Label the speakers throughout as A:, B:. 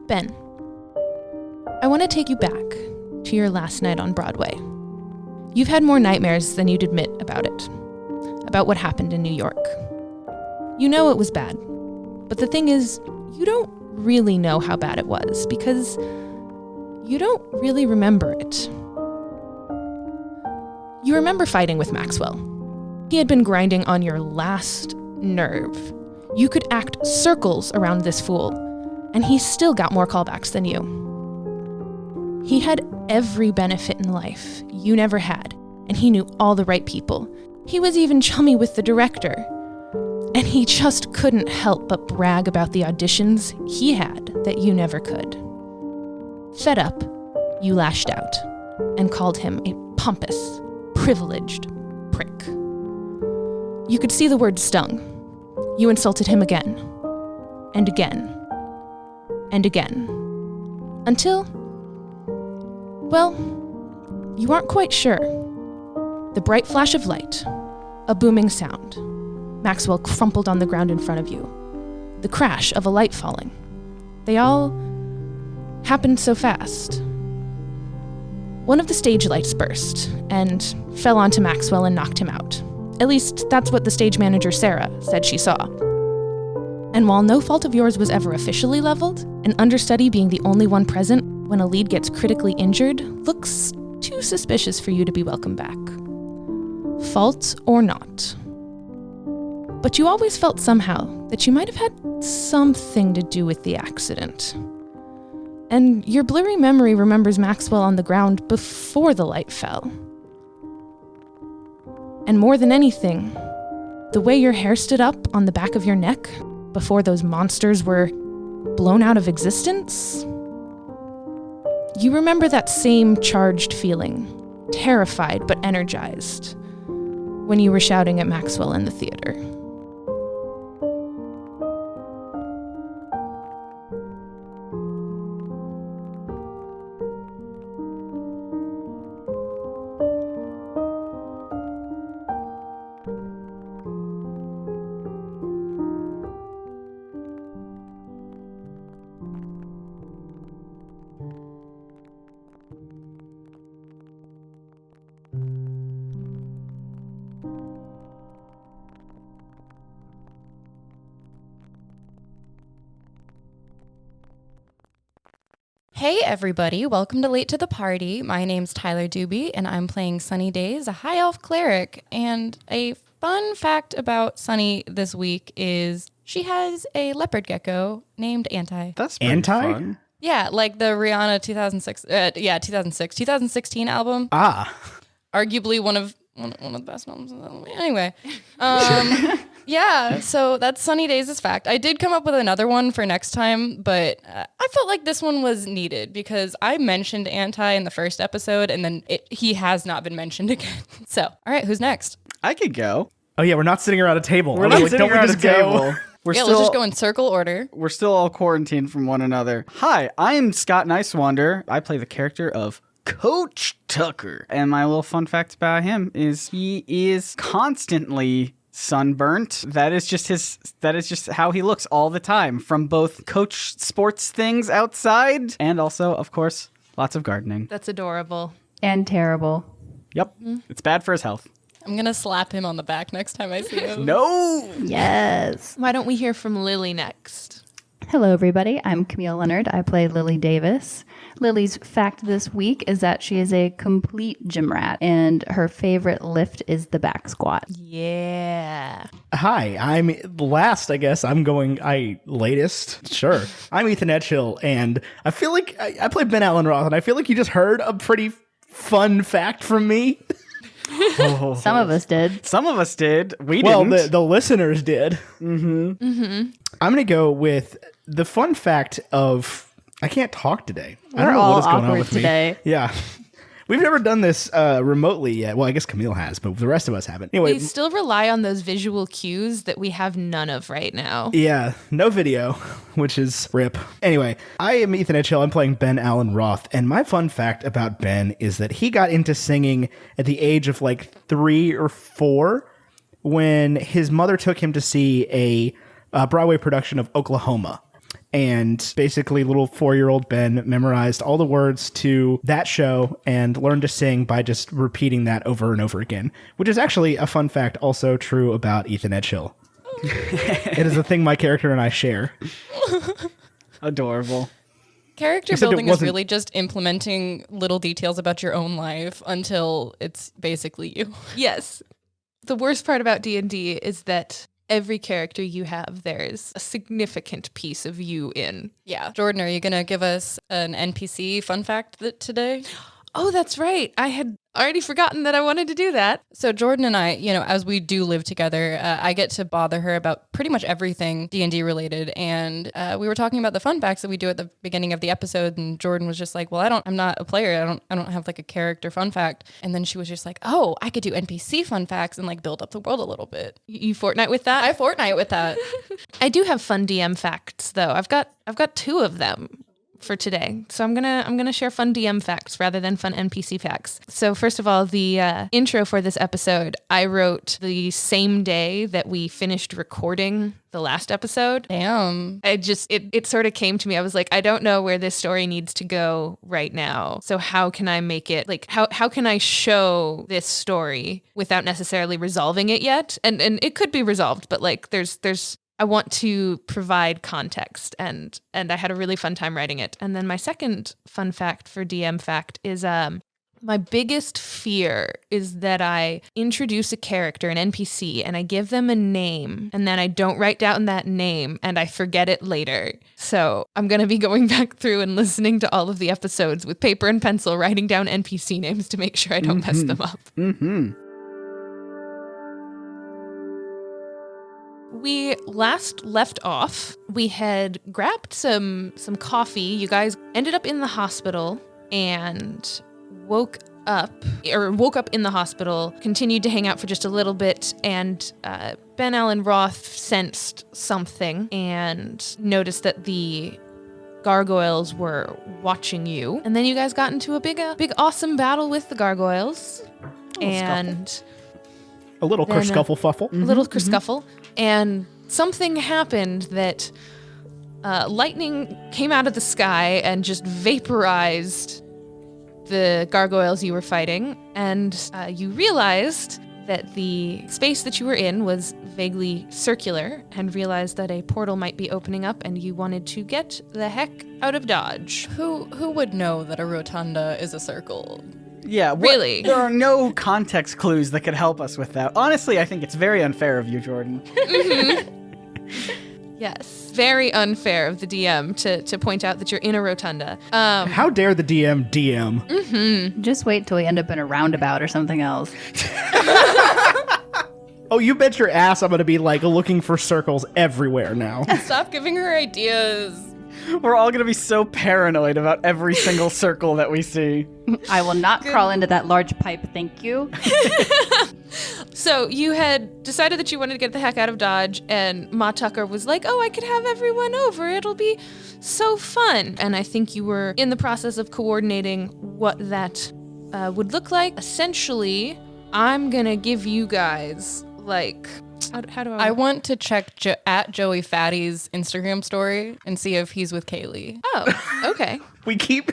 A: Ben, I want to take you back to your last night on Broadway. You've had more nightmares than you'd admit about it, about what happened in New York. You know it was bad, but the thing is, you don't really know how bad it was because you don't really remember it. You remember fighting with Maxwell. He had been grinding on your last nerve. You could act circles around this fool, and he still got more callbacks than you. He had every benefit in life you never had, and he knew all the right people. He was even chummy with the director. And he just couldn't help but brag about the auditions he had that you never could. Fed up, you lashed out and called him a pompous, privileged prick. You could see the word stung. You insulted him again, and again, and again, until, well, you aren't quite sure. The bright flash of light, a booming sound, Maxwell crumpled on the ground in front of you, the crash of a light falling. They all happened so fast. One of the stage lights burst and fell onto Maxwell and knocked him out. At least that's what the stage manager, Sarah, said she saw. And while no fault of yours was ever officially leveled, an understudy being the only one present when a lead gets critically injured looks too suspicious for you to be welcome back. Fault or not. But you always felt somehow that you might have had something to do with the accident. And your blurry memory remembers Maxwell on the ground before the light fell. And more than anything, the way your hair stood up on the back of your neck before those monsters were blown out of existence. You remember that same charged feeling, terrified but energized, when you were shouting at Maxwell in the theater.
B: Hey everybody, welcome to Late to the Party. My name's Tyler Doobie and I'm playing Sunny Days, a high elf cleric. And a fun fact about Sunny this week is she has a leopard gecko named Anti.
C: That's pretty fun.
B: Yeah, like the Rihanna 2016 album. Arguably one of the best albums. Anyway, yeah, so that's Sunny Days' fact. I did come up with another one for next time, but I felt like this one was needed because I mentioned Anti in the first episode, and then he has not been mentioned again. So, all right, who's next?
C: I could go.
D: Oh yeah, we're not sitting around a table.
C: We're not sitting around a table.
B: Let's just go in circle order.
C: We're still all quarantined from one another. Hi, I'm Scott Nicewander. I play the character of Coach Tucker. And my little fun fact about him is he is constantly sunburnt. That is just how he looks all the time, from both coach sports things outside and also, of course, lots of gardening.
A: That's adorable.
E: And terrible.
C: Yep. It's bad for his health.
B: I'm going to slap him on the back next time I see him.
C: No!
E: Yes.
A: Why don't we hear from Lily next?
E: Hello, everybody. I'm Camille Leonard. I play Lily Davis. Lily's fact this week is that she is a complete gym rat, and her favorite lift is the back squat.
A: Yeah.
D: Hi, I'm last, I guess. Latest. Sure. I'm Ethan Edghill, and I feel like I play Ben Allen Roth, and I feel like you just heard a pretty fun fact from me.
E: Some of us did.
C: Some of us did. We
D: well,
C: didn't.
D: Well, the listeners did. I'm going to go with the fun fact of I can't talk today. I don't know
E: all
D: what is going on
E: awkward
D: with
E: today.
D: me. Yeah. We've never done this remotely yet. Well, I guess Camille has, but the rest of us haven't. Anyway,
A: We still rely on those visual cues that we have none of right now.
D: yeah, no video, which is rip. Anyway, I am Ethan Edghill. I'm playing Ben Allen Roth, and my fun fact about Ben is that he got into singing at the age of like 3 or 4 when his mother took him to see a Broadway production of Oklahoma. And basically, little 4-year-old Ben memorized all the words to that show and learned to sing by just repeating that over and over again, which is actually a fun fact also true about Ethan Edghill. It is a thing my character and I share.
C: Adorable.
B: Character
D: Except it
B: building is
D: wasn't-
B: really just implementing little details about your own life until it's basically you.
A: Yes. The worst part about D&D is that every character you have, there's a significant piece of you in.
B: Yeah. Jordan, are you going to give us an NPC fun fact today?
A: Oh, that's right. I had already forgotten that I wanted to do that.
B: So Jordan and I, as we do live together, I get to bother her about pretty much everything D&D related. And we were talking about the fun facts that we do at the beginning of the episode. And Jordan was just like, well, I'm not a player. I don't have like a character fun fact. And then she was just like, oh, I could do NPC fun facts and like build up the world a little bit.
A: You Fortnite with that?
B: I Fortnite with that.
A: I do have fun DM facts though. I've got 2 of them for today. So I'm gonna share fun DM facts rather than fun NPC facts. So first of all, the intro for this episode, I wrote the same day that we finished recording the last episode.
B: Damn.
A: It sort of came to me. I was like, I don't know where this story needs to go right now. So how can I make it like how can I show this story without necessarily resolving it yet? And it could be resolved, but like there's I want to provide context, and I had a really fun time writing it. And then my second fun fact for DM fact is my biggest fear is that I introduce a character, an NPC, and I give them a name, and then I don't write down that name, and I forget it later. So I'm going to be going back through and listening to all of the episodes with paper and pencil, writing down NPC names to make sure I don't mess them up.
C: Mm-hmm.
A: We last left off. We had grabbed some coffee. You guys ended up in the hospital and woke up in the hospital, continued to hang out for just a little bit, and Ben Allen Roth sensed something and noticed that the gargoyles were watching you. And then you guys got into a big awesome battle with the gargoyles. And
D: A little
A: Then,
D: kerscuffle fuffle.
A: a little kerscuffle, and something happened that lightning came out of the sky and just vaporized the gargoyles you were fighting, and you realized that the space that you were in was vaguely circular, and realized that a portal might be opening up, and you wanted to get the heck out of Dodge.
B: Who would know that a rotunda is a circle?
C: Yeah,
A: Really?
C: There are no context clues that could help us with that. Honestly, I think it's very unfair of you, Jordan.
A: Yes. Very unfair of the DM to point out that you're in a rotunda.
D: How dare the DM?
E: Just wait till we end up in a roundabout or something else.
D: Oh, you bet your ass I'm going to be like looking for circles everywhere now.
B: Stop giving her ideas.
C: We're all going to be so paranoid about every single circle that we see.
E: I will not crawl into that large pipe, thank you.
A: So you had decided that you wanted to get the heck out of Dodge, and Ma Tucker was like, oh, I could have everyone over. It'll be so fun. And I think you were in the process of coordinating what that would look like. Essentially, I'm going to give you guys, like... How do I...
B: I want to check at Joey Fatty's Instagram story and see if he's with Kaylee.
A: Oh, okay.
D: We keep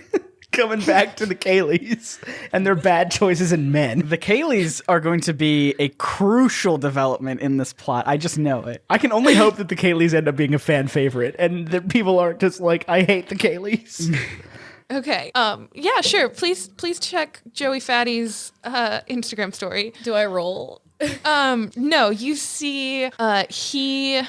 D: coming back to the Kayleys and their bad choices in men.
C: The Kayleys are going to be a crucial development in this plot. I just know it.
D: I can only hope that the Kayleys end up being a fan favorite and that people aren't just like, I hate the Kayleys.
A: Okay. Yeah, sure. Please check Joey Fatty's Instagram story.
B: Do I roll?
A: No, you see, he...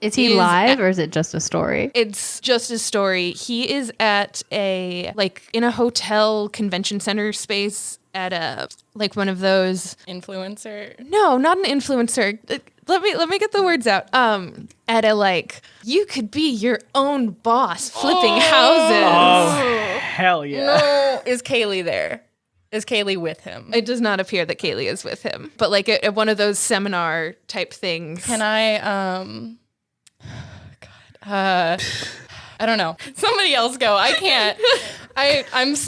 E: Is he live or is it just a story?
A: It's just a story. He is at in a hotel convention center space at one of those...
B: Influencer?
A: No, not an influencer. Let me get the words out. At a you could be your own boss flipping houses.
C: Hell yeah.
B: No. Is Kaylee there? Is Kaylee with him?
A: It does not appear that Kaylee is with him, but like at one of those seminar type things.
B: Can I, I don't know. Somebody else go. I can't.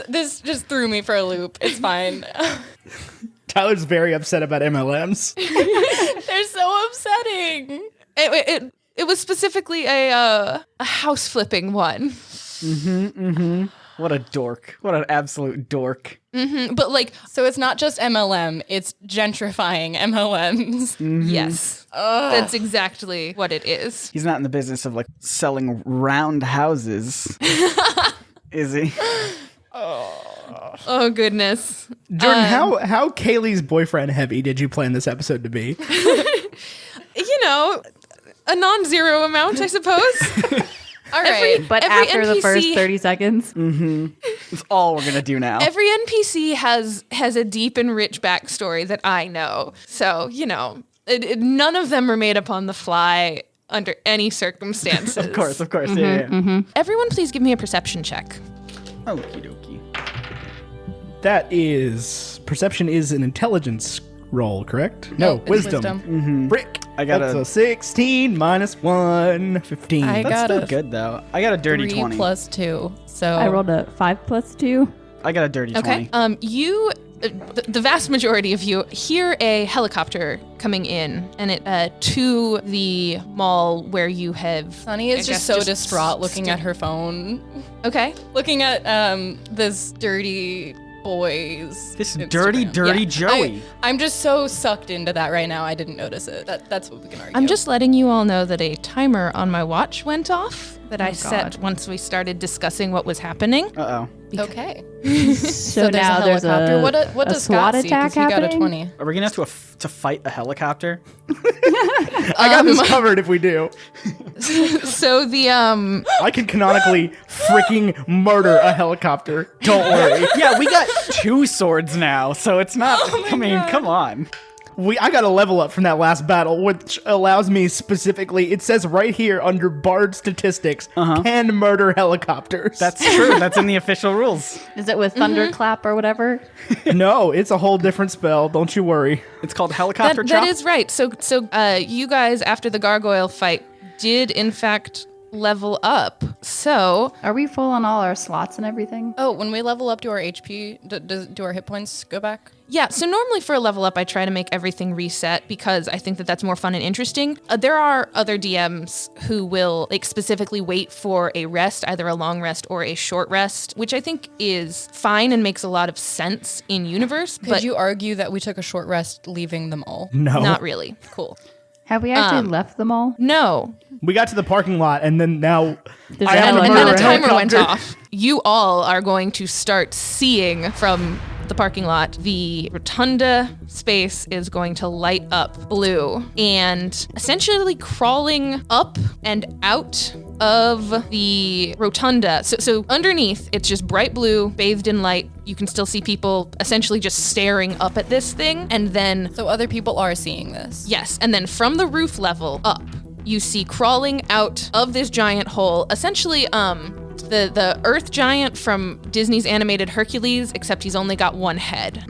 B: This just threw me for a loop. It's fine.
D: Tyler's very upset about MLMs.
B: They're so upsetting.
A: It was specifically a house flipping one.
C: What a dork. What an absolute dork.
A: But like,
B: So it's not just MLM, it's gentrifying MLMs.
A: yes, that's exactly what it is.
C: He's not in the business of like selling round houses. Is he?
A: Oh goodness.
D: Jordan, how Kaylee's boyfriend heavy did you plan this episode to be?
A: You know, a non-zero amount, I suppose.
B: All right.
E: But
A: Every
E: after the
A: NPC
E: first 30 seconds,
C: That's all we're gonna do now.
A: Every NPC has a deep and rich backstory that I know. So, you know, none of them are made up on the fly under any circumstances.
C: Of course. Yeah.
A: Everyone please give me a perception check.
C: Okie dokie.
D: That is perception is an intelligence roll, correct?
B: No,
D: No,
B: it's
D: wisdom. Brick.
C: I got
D: That's
C: a-
D: a 16 minus 1, 15.
B: I
C: That's
B: got
C: still
B: a
C: good though. I got a dirty
B: 3
C: 20.
B: plus 2. So
E: I rolled a 5 plus 2.
C: I got a dirty
A: Okay.
C: 20.
A: The vast majority of you hear a helicopter coming in, and it to the mall where you have.
B: Sunny is just so distraught looking at her phone.
A: Okay.
B: Looking at this dirty boy's
C: This
B: Instagram.
C: dirty Joey.
B: I'm just so sucked into that right now. I didn't notice it. That's what we can argue.
A: I'm just letting you all know that a timer on my watch went off that I set
E: God.
A: once we started discussing what was happening.
C: Uh-oh.
B: okay.
E: So now there's
B: helicopter.
E: a,
B: What
E: a
B: does
E: SWAT
B: Scott see? 'Cause
E: attack
B: he got a
E: happening?
B: 20.
C: Are we gonna have to fight a helicopter?
D: I got this covered if we do.
A: So the
D: I can canonically freaking murder a helicopter. Don't worry.
C: Yeah, we got 2 swords now, so it's not. I mean, come on.
D: I got a level up from that last battle, which allows me specifically, it says right here under Bard statistics, can murder helicopters.
C: That's true. That's in the official rules.
E: Is it with thunderclap or whatever?
D: No, it's a whole different spell. Don't you worry.
C: It's called helicopter
A: that
C: chop.
A: is right. So you guys after the gargoyle fight did in fact level up. So
E: Are we full on all our slots and everything?
B: Oh, when we level up, do our HP, do our hit points go back?
A: yeah, so normally for a level up, I try to make everything reset because I think that that's more fun and interesting. There are other DMs who will like specifically wait for a rest, either a long rest or a short rest, which I think is fine and makes a lot of sense in universe.
B: Could
A: but
B: you argue that we took a short rest leaving them all?
D: No.
A: not really.
B: Cool.
E: Have we actually left them all?
A: No.
D: We got to the parking lot, and then now
E: There's
D: I
E: a
D: have
A: And
D: to
A: then
D: murder
A: a timer went
D: helicopter.
A: off. You all are going to start seeing from the parking lot, the rotunda space is going to light up blue, and essentially crawling up and out of the rotunda. So underneath, it's just bright blue, bathed in light. You can still see people essentially just staring up at this thing. And then,
B: So other people are seeing this.
A: yes, and then from the roof level up, you see crawling out of this giant hole, essentially, the Earth Giant from Disney's animated Hercules, except he's only got one head.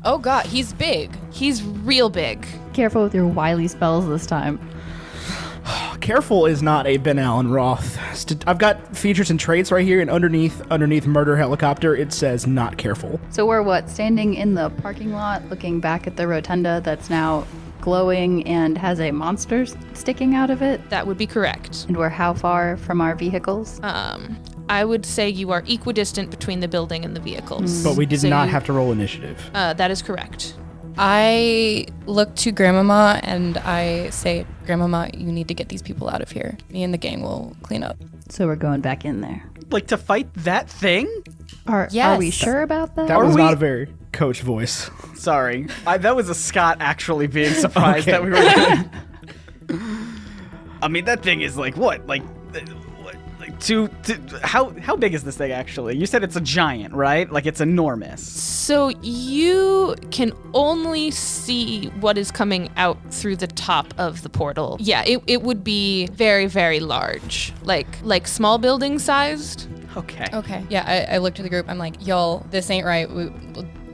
B: Oh God, he's big.
A: He's real big.
E: Careful with your wily spells this time.
D: Careful is not a Ben Allen Roth. I've got features and traits right here, and underneath murder helicopter, it says not careful.
E: So we're what? Standing in the parking lot looking back at the rotunda that's now glowing and has a monster sticking out of it?
A: That would be correct.
E: And we're how far from our vehicles?
A: I would say you are equidistant between the building and the vehicles.
D: But we did
A: So
D: not
A: you-
D: have to roll initiative.
A: That is correct.
B: I look to Grandmama and I say, Grandmama, you need to get these people out of here. Me and the gang will clean up.
E: So we're going back in there.
C: Like to fight that thing?
E: Are we
B: Yes.
E: sure about that?
D: That was
C: we-
D: not a very coach voice.
C: Sorry. That was a Scott actually being surprised
D: Okay.
C: that we were I mean, that thing is like what? Like how big is this thing actually? You said it's a giant, right? Like it's enormous.
A: So you can only see what is coming out through the top of the portal. Yeah, it would be very, very large. Like small building sized.
C: Okay.
B: Okay. Yeah, I looked at the group. I'm like, y'all, this ain't right.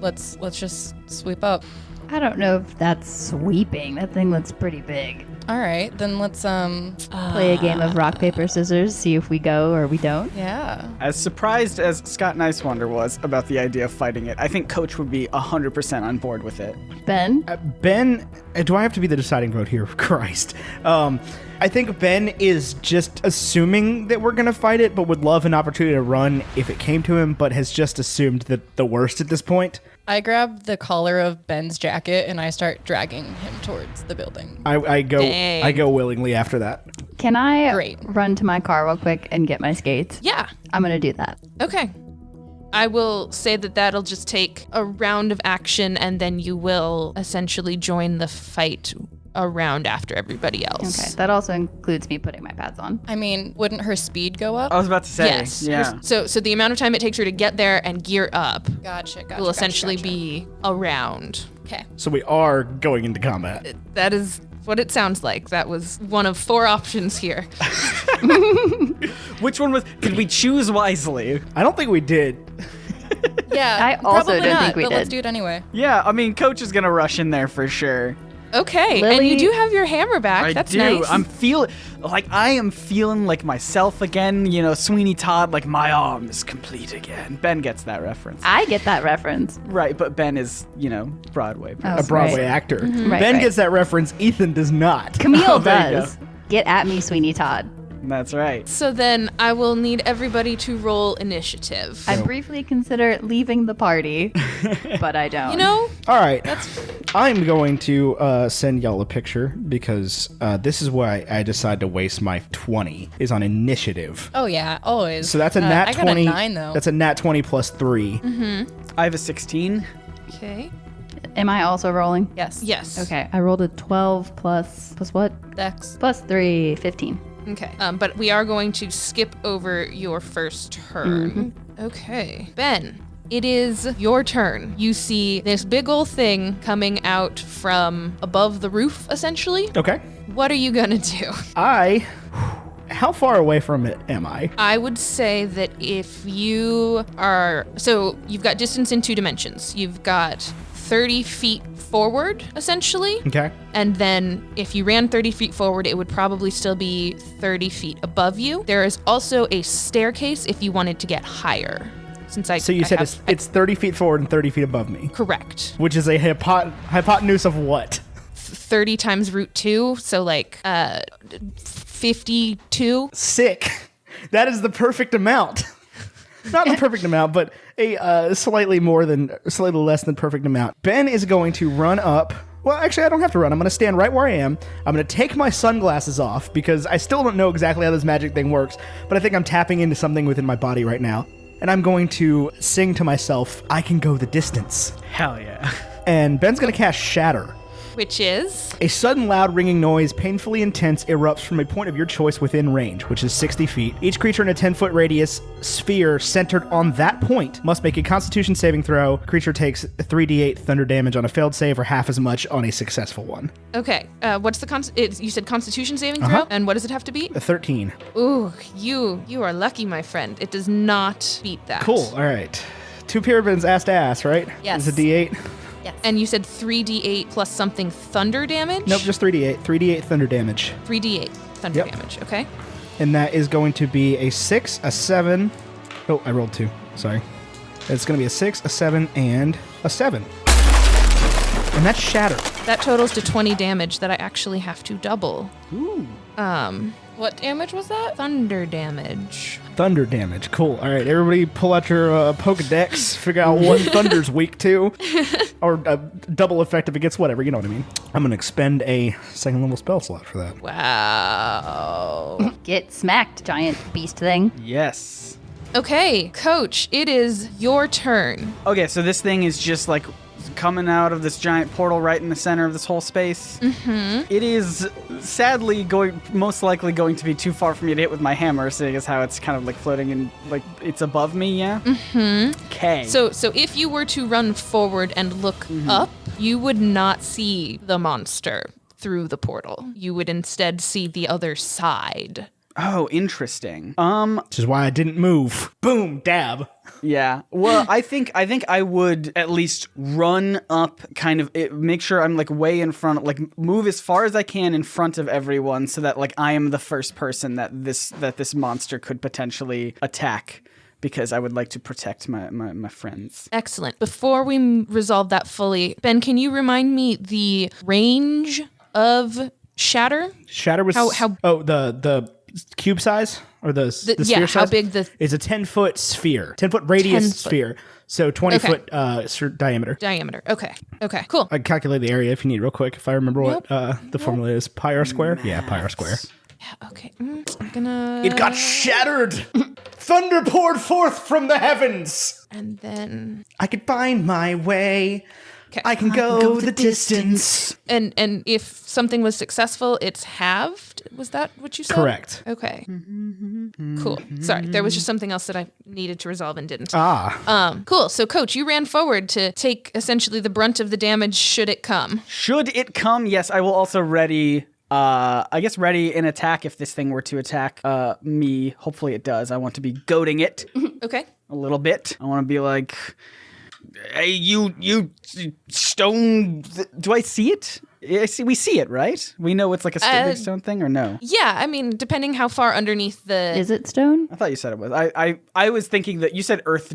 B: Let's just sweep up.
E: I don't know if that's sweeping. That thing looks pretty big.
B: All right, then let's
E: Play a game of rock, paper, scissors, see if we go or we don't.
B: yeah.
C: As surprised as Scott Nicewonder was about the idea of fighting it, I think Coach would be 100% on board with it.
E: Ben?
D: Ben, do I have to be the deciding vote here? Christ. I think Ben is just assuming that we're going to fight it, but would love an opportunity to run if it came to him, but has just assumed that the worst at this point.
B: I grab the collar of Ben's jacket and I start dragging him towards the building.
D: I
A: Dang.
D: go willingly after that.
E: Can I
B: Great.
E: run to my car real quick and get my skates?
A: Yeah.
E: I'm going to do that.
A: Okay. I will say that that'll just take a round of action, and then you will essentially join the fight a round after everybody else.
E: Okay. That also includes me putting my pads on.
B: I mean, wouldn't her speed go up?
C: I was about to say,
A: Yes.
C: yeah.
A: So the amount of time it takes her to get there and gear up
B: Gotcha.
A: will essentially be a round.
B: Okay.
D: So we are going into combat.
A: That is what it sounds like. That was one of 4 options here.
C: Which one was? Did we choose wisely?
D: I don't think we did.
B: Yeah.
E: I also
B: probably
E: don't
B: not,
E: think we
B: but let's
E: did.
B: do it anyway.
C: Yeah, I mean, Coach is gonna rush in there for sure.
A: Okay, and
E: Lily-
A: you do have your hammer back.
C: I
A: That's
C: do.
A: nice.
C: I am feeling like myself again. You know, Sweeney Todd. Like my arm is complete again. Ben gets that reference,
E: I get that reference.
C: right? But Ben is, Broadway.
E: Oh,
D: A Broadway
E: right.
D: actor.
E: Right,
D: Ben
E: right.
D: gets that reference. Ethan does not.
E: Camille
C: there you
E: does. Get at me, Sweeney Todd.
C: That's right.
A: So then I will need everybody to roll initiative.
E: I briefly consider leaving the party, but I don't.
A: You know,
D: All right. I'm going to send y'all a picture because this is why I decide to waste my 20 is on initiative.
B: Oh yeah, always.
D: So that's a nat
B: I got
D: 20.
B: a 9 though.
D: That's a nat 20 plus 3.
C: I have a 16.
A: okay.
E: Am I also rolling?
B: yes.
A: Yes.
E: Okay. I rolled a 12 plus what?
B: Dex.
E: Plus 3, 15.
A: Okay. But we are going to skip over your first turn. Okay. Ben, it is your turn. You see this big ol' thing coming out from above the roof, essentially.
D: Okay.
A: What are you gonna do?
D: How far away from it am I?
A: I would say that if you are, so you've got distance in 2 dimensions. You've got 30 feet forward, essentially.
D: Okay.
A: And then if you ran 30 feet forward, it would probably still be 30 feet above you. There is also a staircase if you wanted to get higher.
D: So you said it's 30 feet forward and 30 feet above me,
A: correct.
D: which is a hypotenuse of what?
A: 30 times root 2, so like 52.
D: Sick. That is the perfect amount. Not the perfect amount, but a slightly less than perfect amount. Ben is going to run up. Well, actually, I don't have to run. I'm going to stand right where I am. I'm going to take my sunglasses off because I still don't know exactly how this magic thing works, but I think I'm tapping into something within my body right now. And I'm going to sing to myself, I can go the distance.
C: Hell yeah.
D: And Ben's going to cast Shatter.
A: Which is?
D: A sudden loud ringing noise, painfully intense, erupts from a point of your choice within range, which is 60 feet. Each creature in a 10-foot radius sphere centered on that point must make a Constitution saving throw. Creature takes 3d8 thunder damage on a failed save or half as much on a successful one.
A: Okay, what's the you said Constitution saving throw? And what does it have to beat?
D: A 13.
A: Ooh, you are lucky, my friend. It does not beat that.
D: Cool. All right. 2 pyramids ass to ass, right?
B: Yes.
D: It's a d8?
B: Yes.
A: And you said 3d8 plus something thunder damage?
D: Nope, just 3d8. 3d8 thunder damage.
A: 3d8 thunder
D: Yep.
A: damage, okay?
D: And that is going to be a 6, a 7. Oh, I rolled 2. Sorry. It's going to be a 6, a 7, and a 7. And that's Shatter.
A: That totals to 20 damage that I actually have to double.
C: Ooh.
B: What damage was that?
A: Thunder damage.
D: Thunder damage. Cool. All right, everybody pull out your Pokedex, figure out what Thunder's weak to. Or a double effect if it gets whatever, you know what I mean. I'm going to expend a second level spell slot for that.
A: Wow.
E: Get smacked, giant beast thing.
C: Yes.
A: Okay, Coach, it is your turn.
C: Okay, so this thing is just like coming out of this giant portal right in the center of this whole space. Mm-hmm. It is sadly most likely going to be too far for me to hit with my hammer, seeing as how it's kind of like floating and like it's above me, yeah? Mm-hmm. Okay.
A: So if you were to run forward and look up, you would not see the monster through the portal. You would instead see the other side
C: Oh, interesting.
D: Which is why I didn't move. Boom, dab.
C: Yeah. Well, I think I would at least run up, kind of make sure I'm like way in front, like move as far as I can in front of everyone, so that like I am the first person that this monster could potentially attack, because I would like to protect my friends.
A: Excellent. Before we resolve that fully, Ben, can you remind me the range of shatter?
D: Shatter was
A: How
D: the cube size or the sphere
A: yeah,
D: size?
A: how big the
D: is a 10-foot sphere, 10-foot radius
A: 10 foot.
D: sphere, so 20-foot diameter.
A: diameter? Okay, cool.
D: I can calculate the area if you need real quick. If I remember what the formula is, pi r square. Yeah, pi r square.
A: Yeah, okay. I'm gonna.
D: It got shattered. Thunder poured forth from the heavens.
A: And then.
D: I could find my way.
A: Okay.
D: I can go the distance.
A: And if something was successful, it's halved. Was that what you said?
D: Correct.
A: Okay. Cool. Sorry, there was just something else that I needed to resolve and didn't. Cool. So, Coach, you ran forward to take essentially the brunt of the damage should it come.
C: Should it come? Yes, I will also ready. I guess ready an attack if this thing were to attack me. Hopefully it does. I want to be goading it
A: Okay.
C: a little bit. I want to be like, hey, you stone. Do I see it? We see it, right? We know it's like a big stone thing, or no?
A: Yeah, I mean, depending how far underneath the.
E: Is it stone?
C: I thought you said it was. I was thinking that you said earth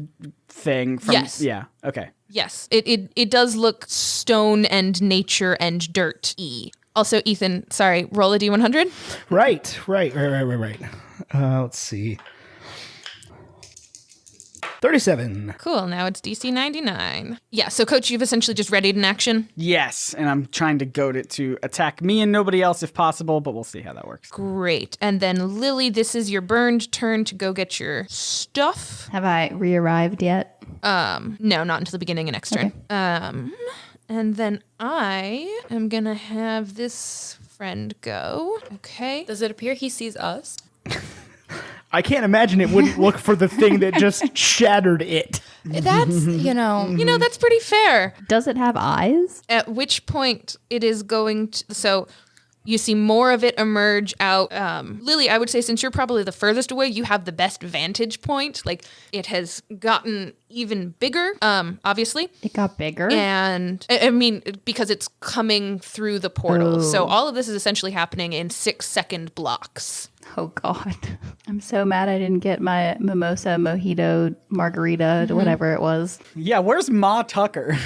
C: thing. From,
A: Yes.
C: Yeah. Okay.
A: Yes, it does look stone and nature and dirt-y. Also, Ethan, sorry, roll a D100.
D: Right. Let's see. 37.
A: Cool, now it's DC 99. Yeah, so Coach, you've essentially just readied an action.
C: Yes, and I'm trying to goad it to attack me and nobody else if possible, but we'll see how that works.
A: Great. And then Lily, this is your burned turn to go get your stuff.
E: Have I re-arrived yet?
A: No, not until the beginning of next turn. And then I am gonna have this friend go. Okay.
B: Does it appear he sees us?
D: I can't imagine it wouldn't look for the thing that just shattered it.
B: That's,
A: That's pretty fair.
E: Does it have eyes?
A: At which point it is going to. So you see more of it emerge out. Lily, I would say since you're probably the furthest away, you have the best vantage point. Like, it has gotten even bigger, obviously.
E: It got bigger?
A: And, I mean, because it's coming through the portal. So all of this is essentially happening in 6-second blocks.
E: Oh, God. I'm so mad I didn't get my mimosa, mojito, margarita, whatever it was.
C: Yeah, where's Ma Tucker?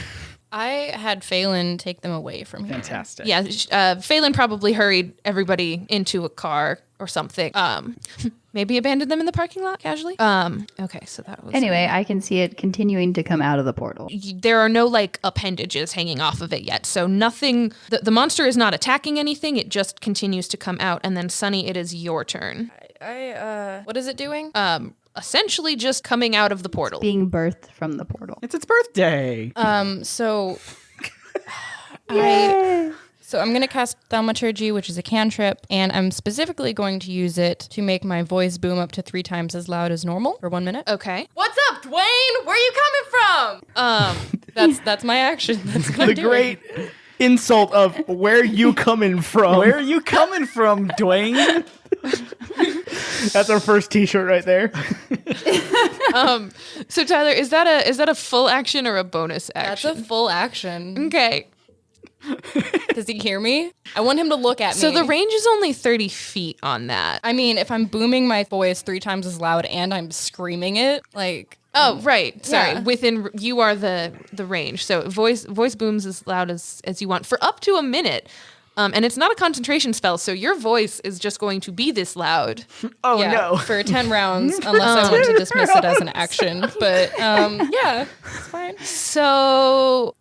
B: I had Phelan take them away from here.
C: Fantastic.
A: Yeah, Phelan probably hurried everybody into a car or something. Maybe abandoned them in the parking lot casually. Okay, so that was...
E: Anyway, I can see it continuing to come out of the portal.
A: There are no, appendages hanging off of it yet. So nothing... The monster is not attacking anything. It just continues to come out. And then, Sunny, it is your turn.
B: What is it doing?
A: Essentially just coming out of the portal.
E: Being birthed from the portal.
C: It's its birthday.
B: So I'm going to cast Thaumaturgy, which is a cantrip, and I'm specifically going to use it to make my voice boom up to 3 times as loud as normal for 1 minute.
A: Okay.
B: What's up, Dwayne? Where are you coming from? That's my action. That's what
D: The
B: I'm doing.
D: great insult of where you coming from.
C: Where are you coming from, Dwayne?
D: That's our first T-shirt right there.
A: So, Tyler, is that a full action or a bonus action?
B: That's a full action.
A: Okay.
B: Does he hear me? I want him to look at me.
A: So the range is only 30 feet on that.
B: I mean, if I'm booming my voice 3 times as loud and I'm screaming it,
A: Oh, right. Sorry.
B: Yeah.
A: Within you are the range. So voice booms as loud as you want for up to a minute. And it's not a concentration spell, so your voice is just going to be this loud.
C: Oh,
B: yeah,
C: no.
B: for 10 rounds, unless I want to dismiss it as an action. But yeah, it's fine.
A: So,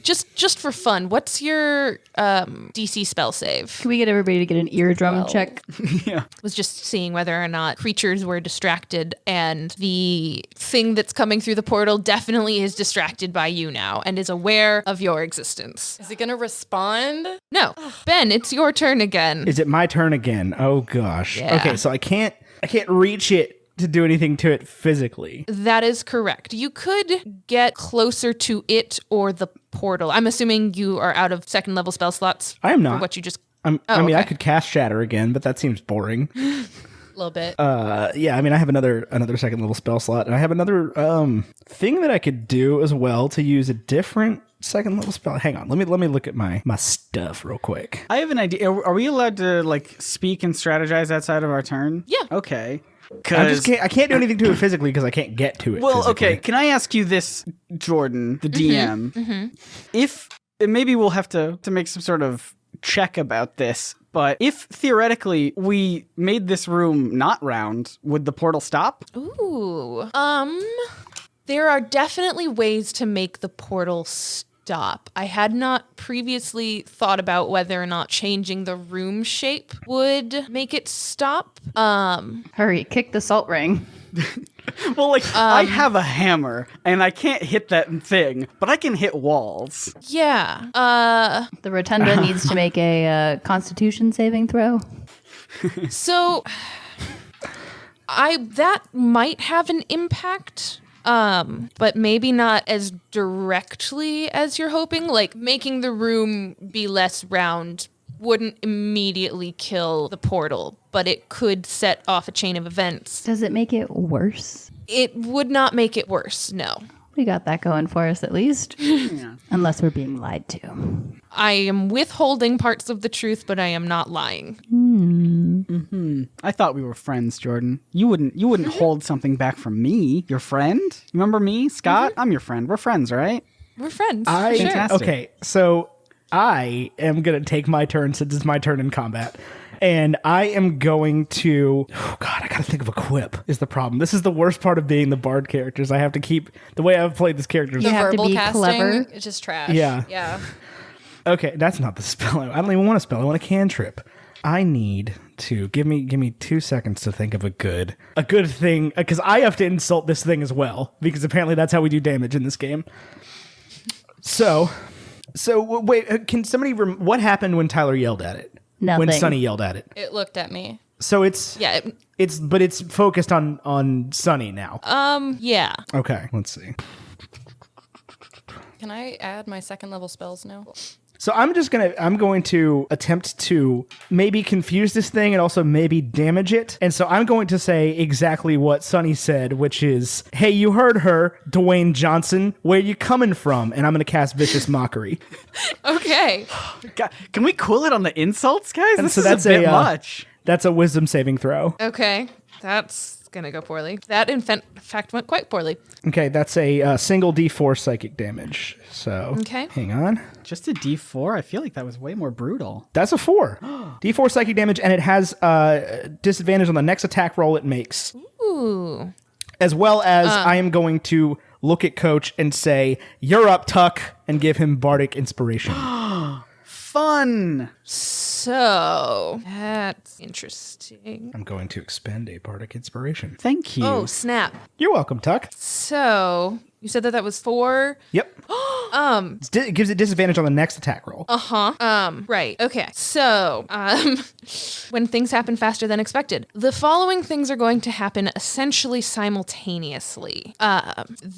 A: just for fun, what's your DC spell save?
E: Can we get everybody to get an eardrum check?
C: Yeah.
A: Was just seeing whether or not creatures were distracted, and the thing that's coming through the portal definitely is distracted by you now and is aware of your existence.
B: Is it going to respond?
A: No. Ben, it's your turn again.
D: Is it my turn again? Oh gosh.
A: Yeah.
D: Okay, so I can't reach it to do anything to it physically.
A: That is correct. You could get closer to it or the portal. I'm assuming you are out of 2nd level spell slots.
D: I am not.
A: For what you just
D: I mean,
B: okay.
D: I could cast Shatter again, but that seems boring.
B: A little bit.
D: Yeah, I mean, I have another second level spell slot, and I have another thing that I could do as well to use a different second level spell. Hang on, let me look at my stuff real quick.
C: I have an idea. Are we allowed to like speak and strategize outside of our turn?
A: Yeah.
C: Okay.
D: I can't do anything to it physically because I can't get to it.
C: Well,
D: physically.
C: okay. Can I ask you this, Jordan, the DM? If maybe we'll have to make some sort of check about this, but if theoretically we made this room not round, would the portal stop?
A: Ooh. There are definitely ways to make the portal stop. I had not previously thought about whether or not changing the room shape would make it stop.
E: Hurry, kick the salt ring.
C: Well, like, I have a hammer, and I can't hit that thing, but I can hit walls.
A: Yeah.
E: The Rotunda needs to make a Constitution saving throw.
A: So that might have an impact. But maybe not as directly as you're hoping. Like, making the room be less round wouldn't immediately kill the portal, but it could set off a chain of events.
E: Does it make it worse?
A: It would not make it worse, no.
E: We got that going for us at least.
C: Yeah.
E: Unless we're being lied to.
A: I am withholding parts of the truth, but I am not lying.
C: I thought we were friends, Jordan. You wouldn't hold something back from me, your friend. You remember me, Scott? I'm your friend. We're friends, right?
A: We're friends.
C: Fantastic.
D: Okay, so I am going to take my turn since it's my turn in combat. And I am going to... Oh, God, I got to think of a quip is the problem. This is the worst part of being the bard characters. I have to keep... The way I've played this character is...
B: The
E: have to
B: verbal
E: be
B: casting,
E: clever.
B: it's just trash.
D: Yeah.
B: Yeah.
D: Okay, that's not the spell. I don't even want a spell. I want a cantrip. I need to... Give me 2 seconds to think of a good thing. Because I have to insult this thing as well. Because apparently that's how we do damage in this game. So wait, can somebody... What happened when Tyler yelled at it?
E: Nothing.
D: When Sunny yelled at it?
B: It looked at me.
D: So it's...
A: Yeah.
D: But it's focused on Sunny now.
A: Yeah.
D: Okay, let's see.
B: Can I add my second level spells now?
D: So I'm going to attempt to maybe confuse this thing and also maybe damage it. And so I'm going to say exactly what Sunny said, which is, "Hey, you heard her, Dwayne Johnson. Where you coming from?" And I'm going to cast Vicious Mockery.
A: Okay.
C: God, can we cool it on the insults, guys?
D: And
C: This
D: so
C: is
D: that's
C: a bit
D: a,
C: much.
D: That's a Wisdom saving throw.
A: Okay. That's gonna go poorly. That, in fact, went quite poorly.
D: Okay, that's a single D4 psychic damage. So
A: Okay.
D: hang on.
C: Just a D4? I feel like that was way more brutal.
D: That's a 4. D4 psychic damage, and it has disadvantage on the next attack roll it makes.
A: Ooh.
D: As well as I am going to look at Coach and say, "You're up, Tuck," and give him bardic inspiration.
C: Fun!
A: So, that's interesting.
D: I'm going to expend a bardic inspiration.
C: Thank you.
A: Oh, snap.
D: You're welcome, Tuck.
A: So, you said that was 4?
D: Yep. It gives it disadvantage on the next attack roll.
A: Right. Okay. So, when things happen faster than expected, the following things are going to happen essentially simultaneously.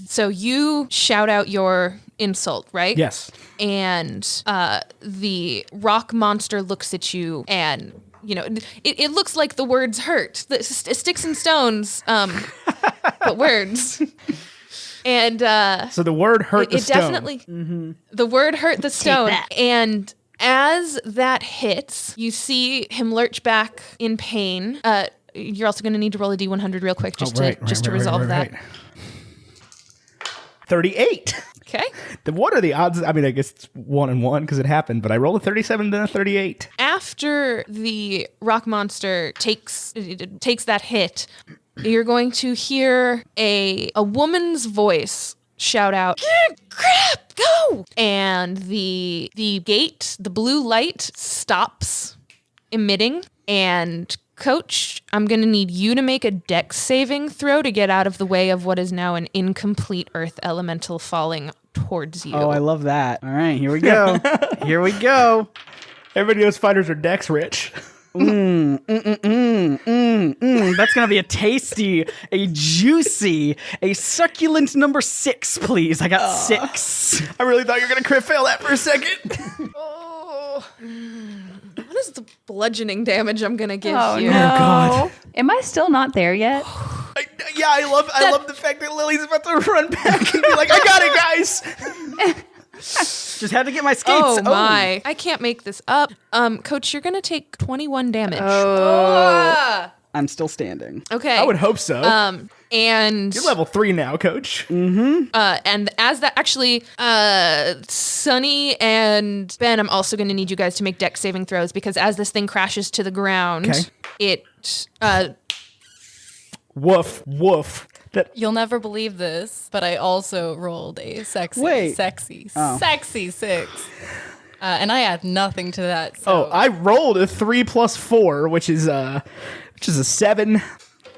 A: So you shout out your insult, right?
D: Yes.
A: And the rock monster looks at you and, you know, it looks like the words hurt. The sticks and stones, but words. And
D: So the word hurt the stone.
A: Definitely, the word hurt the stone.
E: that.
A: And as that hits, you see him lurch back in pain. You're also going to need to roll a D100 real quick just to resolve that.
D: 38.
A: Okay.
D: What are the odds? I mean, I guess it's 1 and 1 because it happened, but I rolled a 37 and then a 38.
A: After the rock monster takes that hit, you're going to hear a woman's voice shout out, "Crap, go!" And the gate, the blue light, stops emitting. And Coach, I'm going to need you to make a dex saving throw to get out of the way of what is now an incomplete earth elemental falling towards you.
C: Oh, I love that. All right, here we go. Here we go.
D: Everybody knows fighters are dex rich.
C: That's going to be a tasty, a juicy, a succulent number 6, please. I got 6.
D: I really thought you were going to crit fail that for a second.
A: Oh. I want to is the bludgeoning damage I'm gonna give
E: Oh
A: you?
E: no!
D: God.
E: Am I still not there yet?
D: I love the fact that Lily's about to run back and be like, I got it, guys.
C: Just had to get my skates.
A: Oh my! I can't make this up. Coach, you're gonna take 21 damage.
C: I'm still standing.
A: Okay.
D: I would hope so.
A: And
D: You're level 3 now, Coach.
A: and as that actually, Sunny and Ben, I'm also going to need you guys to make dex saving throws because as this thing crashes to the ground,
D: Okay.
A: it
D: Woof, woof.
B: You'll never believe this, but I also rolled a sexy
C: Wait.
B: 6. And I add nothing to that.
D: Oh,
B: So
D: I rolled a 3 plus 4, which is a 7.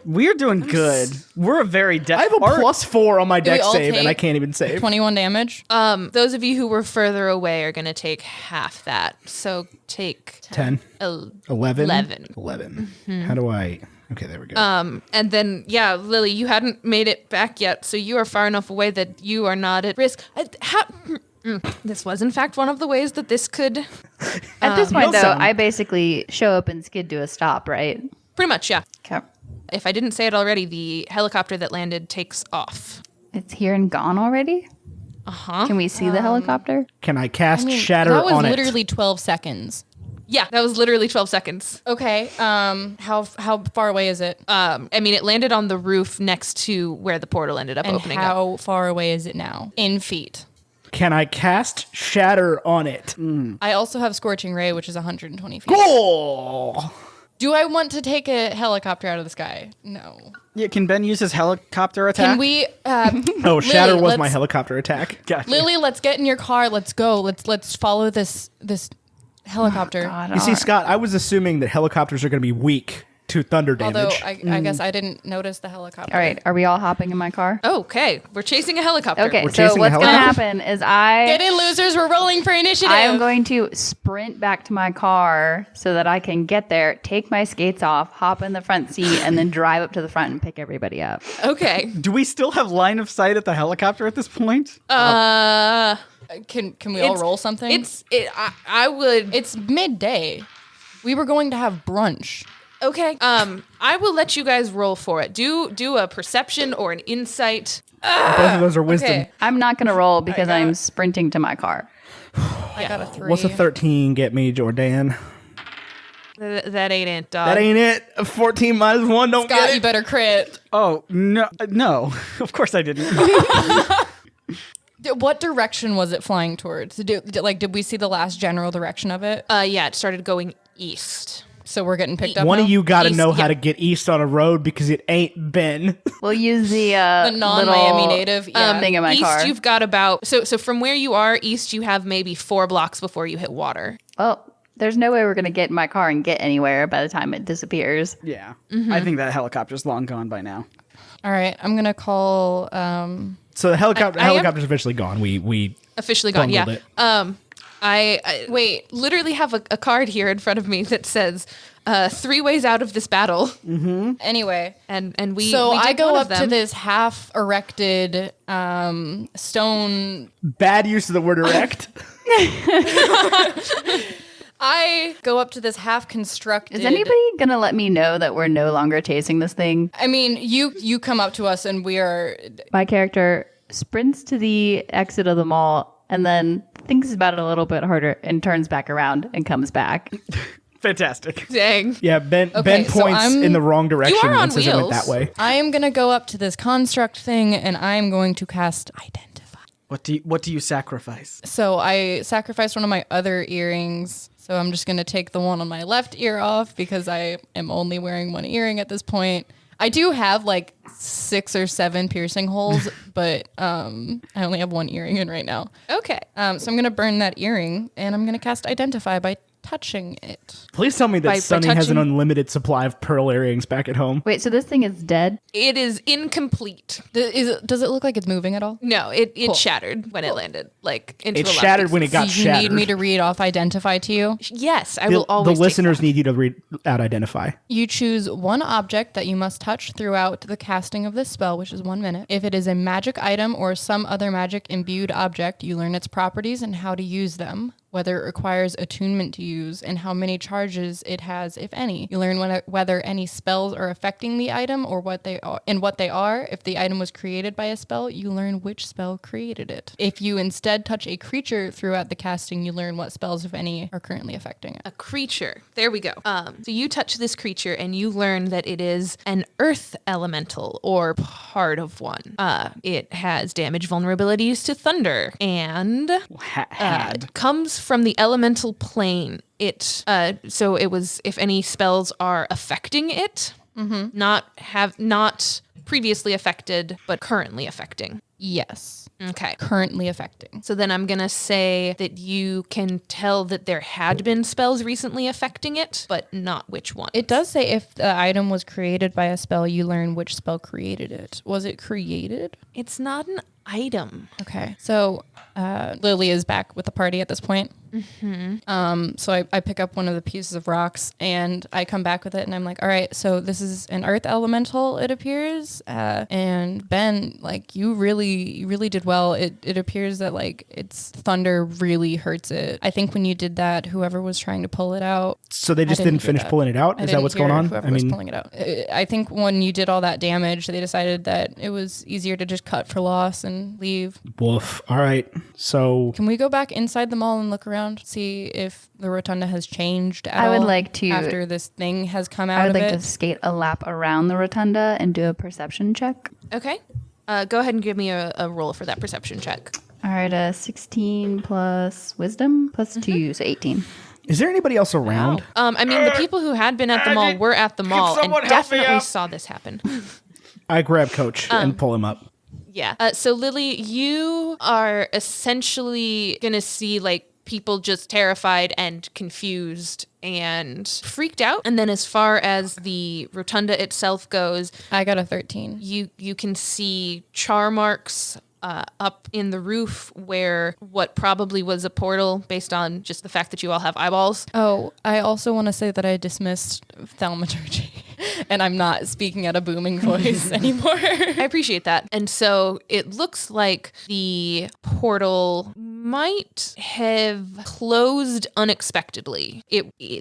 C: We're doing good. We're a very
D: I have a plus 4 on my
B: we
D: dex
B: all
D: save, and
B: take
D: I can't even save.
B: 21 damage.
A: those of you who were further away are going to take half that. So take
D: 10, 11.
A: 11.
D: How do I? Okay, there we go.
A: And then, Lily, you hadn't made it back yet, so you are far enough away that you are not at risk. This was, in fact, one of the ways that this could...
E: At this point, though,
C: Wilson.
E: I basically show up and skid to a stop, right?
A: Pretty much, yeah.
E: Okay.
A: If I didn't say it already, the helicopter that landed takes off.
E: It's here and gone already?
A: Uh-huh.
E: Can we see the helicopter?
D: Can I cast Shatter
B: that was
D: on
B: literally 12 seconds.
A: Yeah, that was literally 12 seconds.
B: Okay. How far away is it?
A: It landed on the roof next to where the portal ended up
B: And
A: opening up.
B: how far away is it now? In feet.
D: it? Can I cast Shatter on it?
B: I also have Scorching Ray, which is 120 feet.
D: Cool!
B: Do I want to take a helicopter out of the sky? No.
C: Yeah, can Ben use his helicopter attack?
B: Can we?
D: Oh, Shatter was my
B: let's-
D: helicopter attack.
C: Gotcha.
B: Lily, let's get in your car. Let's go. Let's follow this helicopter.
E: God,
D: You see, Scott, I was assuming that helicopters are going to be weak to thunder
B: Although
D: damage.
B: I guess I didn't notice the helicopter.
E: All right, are we all hopping in my car?
A: Okay, we're chasing a helicopter.
E: Okay,
D: We're
E: so
D: chasing a
E: what's going to
D: helicopter?
E: happen is
B: Get in, losers. We're rolling for initiative.
E: I am going to sprint back to my car so that I can get there, take my skates off, hop in the front seat, and then drive up to the front and pick everybody up.
A: Okay.
C: Do we still have line of sight at the helicopter at this point?
B: Can we all roll something?
A: I would.
B: It's midday. We were going to have brunch.
A: Okay. I will let you guys roll for it. Do a perception or an insight.
D: Both of those are wisdom.
B: Okay.
E: I'm not going to roll because I'm sprinting to my car.
B: I got a 3.
D: What's a 13 get me, Jordan?
A: That ain't it, dog.
D: That ain't it. A 14 minus 1, don't
B: Scott,
D: get
B: you
D: it.
B: better crit.
C: Oh, no. Of course I didn't.
B: What direction was it flying towards? Did we see the last general direction of it?
A: Yeah, it started going east.
B: So we're getting picked up.
D: One
B: now?
D: of you got to
A: East,
D: know how
A: yeah.
D: to get east on a road because it ain't Ben.
E: We'll use the
B: non-Miami
E: little
B: native. Yeah.
E: thing in my
A: East,
E: car.
A: you've got about so from where you are east, you have maybe 4 blocks before you hit water.
E: Well, there's no way we're going to get in my car and get anywhere by the time it disappears.
C: Yeah. I think that helicopter's long gone by now.
B: All right, I'm gonna call.
D: So the helicopter's
A: I am-
D: officially gone. We
A: Officially gone.
D: bungled
A: Yeah.
D: it.
A: I wait. Literally have a card here in front of me that says 3 ways out of this battle,
B: Anyway,
A: and we.
B: so
A: we did
B: I go
A: one
B: up
A: of
B: to
A: them.
B: this half erected stone.
D: Bad use of the word erect.
B: I go up to this half constructed.
E: Is anybody going to let me know that we're no longer chasing this thing?
B: I mean, you come up to us and we are.
E: My character sprints to the exit of the mall and then thinks about it a little bit harder and turns back around and comes back.
C: Fantastic.
A: Dang.
D: Yeah, Ben
B: Okay, so
D: points
B: I'm-
D: in the wrong direction
A: You are on
D: and says it went
A: wheels.
D: that way.
B: I am gonna go up to this construct thing and I am going to cast Identify.
C: What do you sacrifice?
B: So I sacrificed one of my other earrings. So I'm just going to take the one on my left ear off because I am only wearing one earring at this point. I do have like 6 or 7 piercing holes, but I only have one earring in right now.
A: Okay.
B: So I'm going to burn that earring and I'm going to cast Identify by touching it.
D: Please tell me that
A: By
D: Sunny has an
A: touching-
D: unlimited supply of pearl earrings back at home.
E: Wait, so this thing is dead?
A: It is incomplete.
B: Does it look like it's moving at all?
A: No, it
B: Cool.
A: shattered when it landed, like into
D: It
A: a lot of
D: shattered when it
A: pieces.
D: got
B: Do you
D: shattered.
B: need me to read off Identify to you?
A: Yes, I
D: The,
A: will always.
D: the
A: take
D: listeners
A: that.
D: need you to read out identify.
B: You choose one object that you must touch throughout the casting of this spell, which is 1 minute. If it is a magic item or some other magic imbued object, you learn its properties and how to use them. whether it requires attunement to use, and how many charges it has, if any. You learn whether any spells are affecting the item or what they are, and what they are. If the item was created by a spell, you learn which spell created it. If you instead touch a creature throughout the casting, you learn what spells, if any, are currently affecting it.
A: A creature. There we go. So you touch this creature and you learn that it is an earth elemental or part of one. It has damage vulnerabilities to thunder and comes from the elemental plane. So it was if any spells are affecting it, not previously affected, but currently affecting.
B: Yes.
A: Okay.
B: Currently affecting.
A: So then I'm going to say that you can tell that there had been spells recently affecting it, but not which one.
B: It does say if the item was created by a spell, you learn which spell created it. Was it created?
A: It's not an item.
B: Okay. So Lily is back with the party at this point. So I pick up one of the pieces of rocks and I come back with it and I'm like, all right, so this is an earth elemental, it appears. And Ben, like, you really did well. It appears that like its thunder really hurts it. I think when you did that, whoever was trying to pull it out.
D: So they just didn't finish pulling it out? Is that what's going on?
B: Whoever was pulling it out. I think when you did all that damage, they decided that it was easier to just cut for loss and leave.
D: Woof. All right. So
B: Can we go back inside the mall and look around, see if the rotunda has changed at all?
E: I would like to
B: after this thing has come out
E: I would
B: of
E: like
B: it.
E: to skate a lap around the rotunda and do a perception check.
A: Okay. Go ahead and give me a roll for that perception check.
E: All right, 16 plus wisdom plus 2, so 18.
D: is there anybody else around?
A: I mean, the people who had been at the mall were at the mall and
C: someone help me
A: definitely
C: out?
A: saw this happen.
D: I grab Coach and pull him up.
A: Yeah. So Lily, you are essentially going to see like people just terrified and confused and freaked out. And then as far as the rotunda itself goes,
B: I got a 13.
A: you can see char marks up in the roof where what probably was a portal based on just the fact that you all have eyeballs.
B: Oh, I also want to say that I dismissed thaumaturgy and I'm not speaking at a booming voice anymore.
A: I appreciate that. And so it looks like the portal might have closed unexpectedly.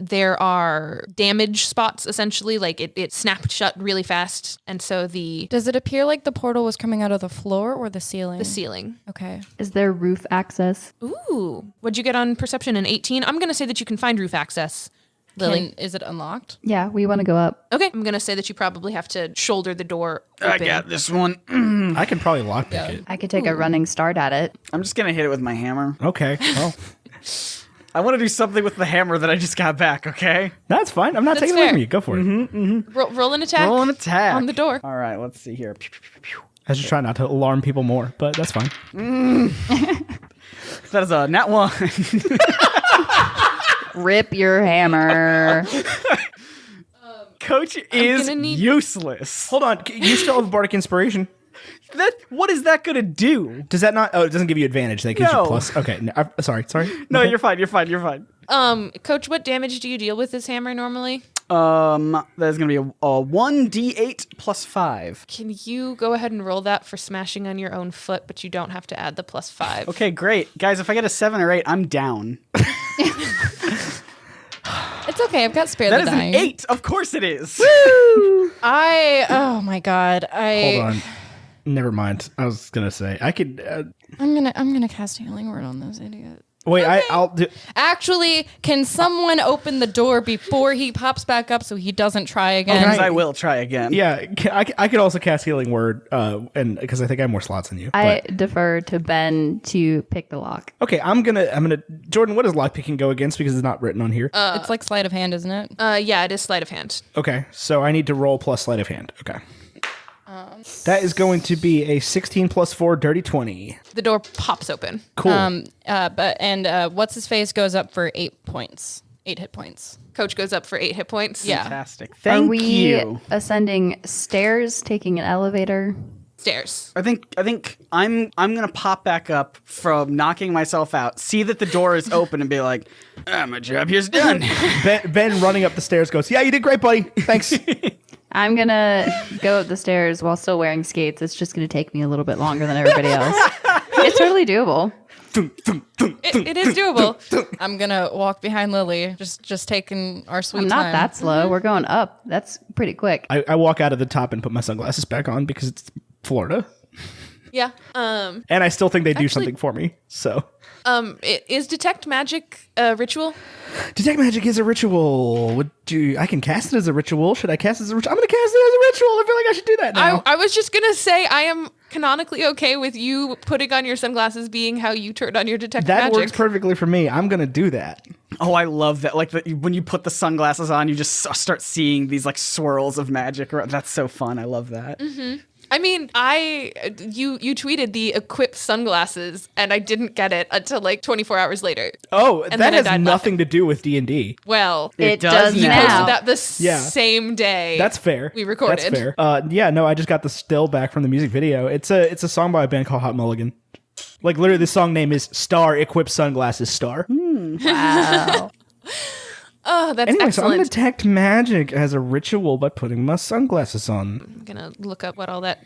A: There are damage spots, essentially, like it snapped shut really fast. And so
B: Does it appear like the portal was coming out of the floor or the ceiling?
A: the ceiling.
B: Okay.
E: Is there roof access?
A: Ooh. What'd you get on perception in 18? I'm going to say that you can find roof access. Lily.
B: Is it unlocked?
E: Yeah, we want to go up.
A: Okay. I'm going to say that you probably have to shoulder the door open.
C: I got this one.
D: I can probably lockpick it.
E: I could take a running start at it.
C: I'm just gonna hit it with my hammer.
D: Okay. Well,
C: I want to do something with the hammer that I just got back. Okay.
D: that's fine. I'm not taking it
A: fair.
D: away from you. Go for it.
A: Roll an attack.
C: Roll an attack
A: on the door.
C: All right. Let's see here. Pew, pew, pew, pew.
D: I should try not to alarm people more, but that's fine.
C: That is a nat 1.
E: Rip your hammer.
C: Coach is
A: gonna need-
C: useless.
D: Hold on. You still have Bardic Inspiration.
C: What is that gonna do?
D: Does that not? Oh, it doesn't give you advantage. That gives
C: No.
D: you plus. Okay. No, sorry.
C: No,
D: Okay.
C: you're fine. You're fine. You're fine.
A: Coach, what damage do you deal with this hammer normally?
C: That is gonna be a 1d8 plus 5.
A: Can you go ahead and roll that for smashing on your own foot, but you don't have to add the plus 5?
C: Okay, great, guys. If I get a 7 or 8, I'm down.
B: It's okay. I've got spare
C: That
B: the
C: is
B: dying.
C: an 8. Of course it is.
B: Oh my God.
D: Hold on. Never mind. I was gonna say I could.
B: I'm gonna cast healing word on this idiot.
D: Wait. I'll do.
B: Actually, can someone open the door before he pops back up so he doesn't try again?
C: Because I will try again.
D: Yeah. I could also cast Healing Word. And because I think I have more slots than you.
E: I
D: but-
E: defer to Ben to pick the lock.
D: Okay. I'm gonna. Jordan, what does lockpicking go against? Because it's not written on here.
B: It's like sleight of hand, isn't it?
A: Yeah, it is sleight of hand.
D: Okay. So I need to roll plus sleight of hand. Okay. That is going to be a 16 plus 4, dirty 20.
A: The door pops open.
D: Cool.
B: What's his face goes up for 8 points, 8 hit points.
A: Coach goes up for 8 hit points.
B: Yeah.
C: Fantastic.
E: Are
C: Thank
E: we
C: you.
E: ascending stairs, taking an elevator?
A: Stairs.
C: I think I'm gonna pop back up from knocking myself out, see that the door is open, and be like, my job here's done.
D: Ben running up the stairs goes, yeah, you did great, buddy. Thanks.
E: I'm going to go up the stairs while still wearing skates. It's just going to take me a little bit longer than everybody else. It's totally doable.
B: It is doable. I'm gonna walk behind Lily, just taking our sweet
E: I'm
B: time.
E: not that slow. We're going up. That's pretty quick.
D: I walk out of the top and put my sunglasses back on because it's Florida.
A: Yeah.
D: And I still think they do something for me. So
A: Is detect magic a ritual?
D: detect magic is a ritual. I can cast it as a ritual. Should I cast it as a ritual? I'm going to cast it as a ritual. I feel like I should do that now.
A: I was just gonna say I am canonically okay with you putting on your sunglasses being how you turned on your detect
D: that
A: magic.
D: works perfectly for me. I'm going to do that.
C: Oh, I love that. Like when you put the sunglasses on, you just start seeing these like swirls of magic. That's so fun. I love that.
A: I mean, you tweeted the equipped sunglasses, and I didn't get it until like 24 hours later.
D: Oh,
A: And
D: that
A: then I
D: has
A: died
D: nothing to do with D&D.
A: Well,
C: It
E: does
C: does
A: you
C: now.
A: posted
E: now.
A: that the same day.
D: That's fair.
A: We recorded.
D: That's fair. Yeah, no, I just got the still back from the music video. It's a song by a band called Hot Mulligan. Like literally, the song name is Star Equipped Sunglasses Star.
E: Wow.
A: Oh, that's
D: Anyway, so I'm
A: excellent.
D: gonna detect magic as a ritual by putting my sunglasses on.
A: I'm gonna look up what all that.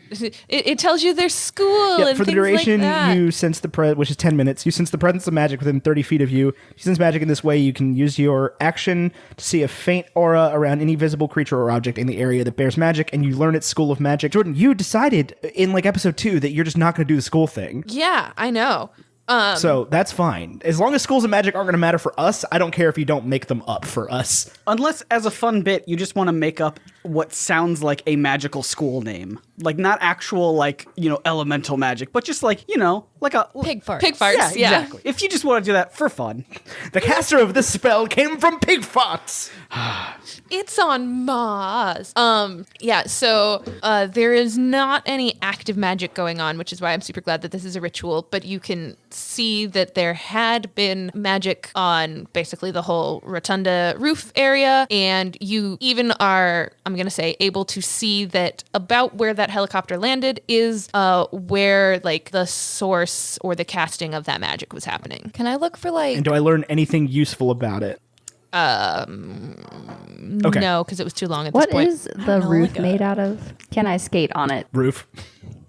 A: It tells you their school
D: Yeah,
A: and
D: for the
A: things
D: duration,
A: like that.
D: you sense which is 10 minutes. You sense the presence of magic within 30 feet of you. If you sense magic in this way, you can use your action to see a faint aura around any visible creature or object in the area that bears magic, and you learn its school of magic. Jordan, you decided in like episode 2 that you're just not going to do the school thing.
A: Yeah, I know.
D: So that's fine. As long as schools of magic aren't going to matter for us, I don't care if you don't make them up for us.
C: Unless, as a fun bit, you just want to make up what sounds like a magical school name. Like, not actual, like, elemental magic, but just like, like a...
B: Pig farts.
A: Pig farts.
C: Yeah,
A: Yeah,
C: exactly. If you just want to do that for fun.
D: The caster of this spell came from pig farts.
A: It's on Mars. Yeah, so there is not any active magic going on, which is why I'm super glad that this is a ritual, but you can see that there had been magic on basically the whole rotunda roof area, and you even are, I'm going to say, able to see that about where that helicopter landed is where like the source or the casting of that magic was happening.
B: Can I look for like?
D: And do I learn anything useful about it? Okay.
A: No, because it was too long at
E: What
A: this point.
E: is the roof made out of? Can I skate on it?
D: Roof.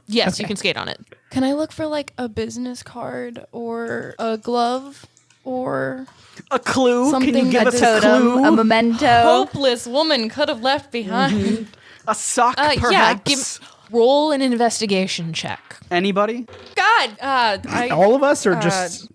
A: Yes, you can skate on it.
B: Can I look for like a business card or a glove or
C: A clue?
B: Something
C: Can you give
B: that
C: us a
E: Totem,
C: clue?
E: a memento.
B: hopeless woman could have left behind?
C: A sock,
A: Yeah,
C: perhaps?
A: roll an investigation check.
C: Anybody?
B: God,
D: All of us or just...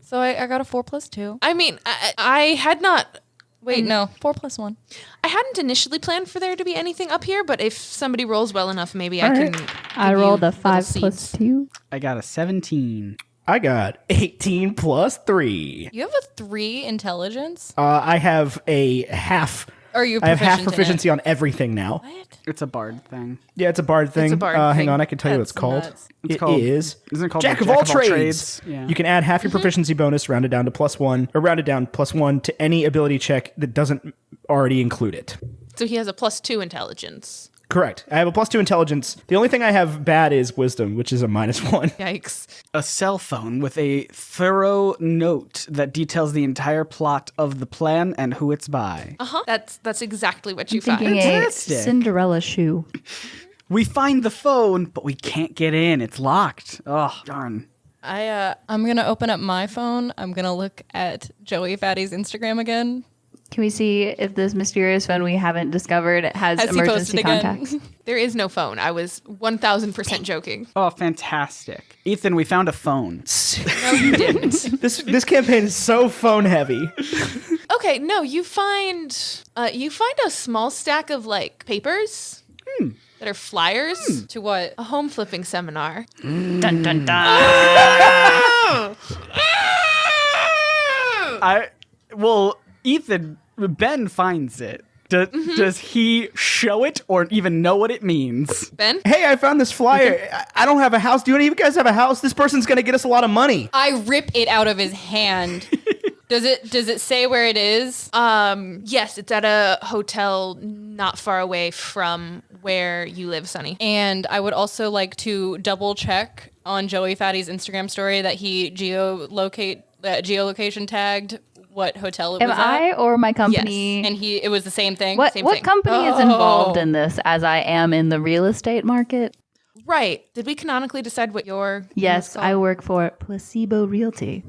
B: so I got a 4+2.
A: I mean, I had not.
B: Wait, no, 4+1.
A: I hadn't initially planned for there to be anything up here, but if somebody rolls well enough, maybe
D: All
A: I
D: right.
A: can.
E: I
A: give you
E: rolled a
A: little
E: 5
A: seeds.
E: plus 2.
C: I got a 17.
D: I got 18 plus 3.
B: You have a 3 intelligence?
D: I have a half...
B: Or are you
D: I have half
B: proficient in it?
D: proficiency on everything now.
B: What?
C: It's a bard thing.
D: Yeah, it's a bard thing.
A: a bard
D: Hang
A: thing.
D: on, I can tell you what it's
B: That's
D: called.
B: nuts.
C: It's
D: It
C: called-
D: is
C: Isn't it called
D: Jack
C: the
D: of all trades.
C: Yeah.
D: You can add half your proficiency bonus, rounded down to +1, or rounded down +1 to any ability check that doesn't already include it.
A: So he has a +2 intelligence.
D: Correct. I have a +2 intelligence. The only thing I have bad is wisdom, which is a -1.
A: Yikes.
C: A cell phone with a thorough note that details the entire plot of the plan and who it's by.
A: That's exactly what you
E: Thinking
A: find.
E: a
C: Fantastic.
E: Cinderella shoe.
C: We find the phone, but we can't get in. It's locked. Oh, darn.
B: I'm gonna open up my phone. I'm gonna look at Joey Fatty's Instagram again.
E: Can we see if this mysterious phone we haven't discovered has
B: Has he
E: emergency
B: posted again?
E: contacts?
A: There is no phone. I was 1000% joking.
C: Oh, fantastic. Ethan, we found a phone.
A: No, you didn't.
D: This campaign is so phone heavy.
A: Okay, no, you find a small stack of like papers that are flyers
B: To what?
A: a home flipping seminar.
E: Dun, dun, dun.
C: Ethan, Ben finds it. Does he show it or even know what it means?
A: Ben?
D: Hey, I found this flyer. I don't have a house. Do any of you guys have a house? This person's going to get us a lot of money.
B: I rip it out of his hand. Does it say where it is?
A: Yes, it's at a hotel not far away from where you live, Sunny.
B: And I would also like to double check on Joey Fatty's Instagram story that he geolocation tagged what hotel it
E: Am
B: was
E: I
B: at.
E: or my company?
B: And it was the same thing.
E: What
B: Same
E: what
B: thing.
E: company is involved in this? As I am in the real estate market.
A: Right. Did we canonically decide what your
E: Yes, I work for Placebo Realty.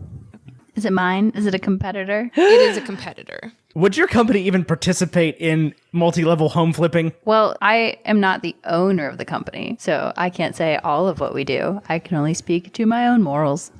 E: Is it mine? Is it a competitor?
A: It is a competitor.
D: Would your company even participate in multi-level home flipping?
E: Well, I am not the owner of the company, so I can't say all of what we do. I can only speak to my own morals.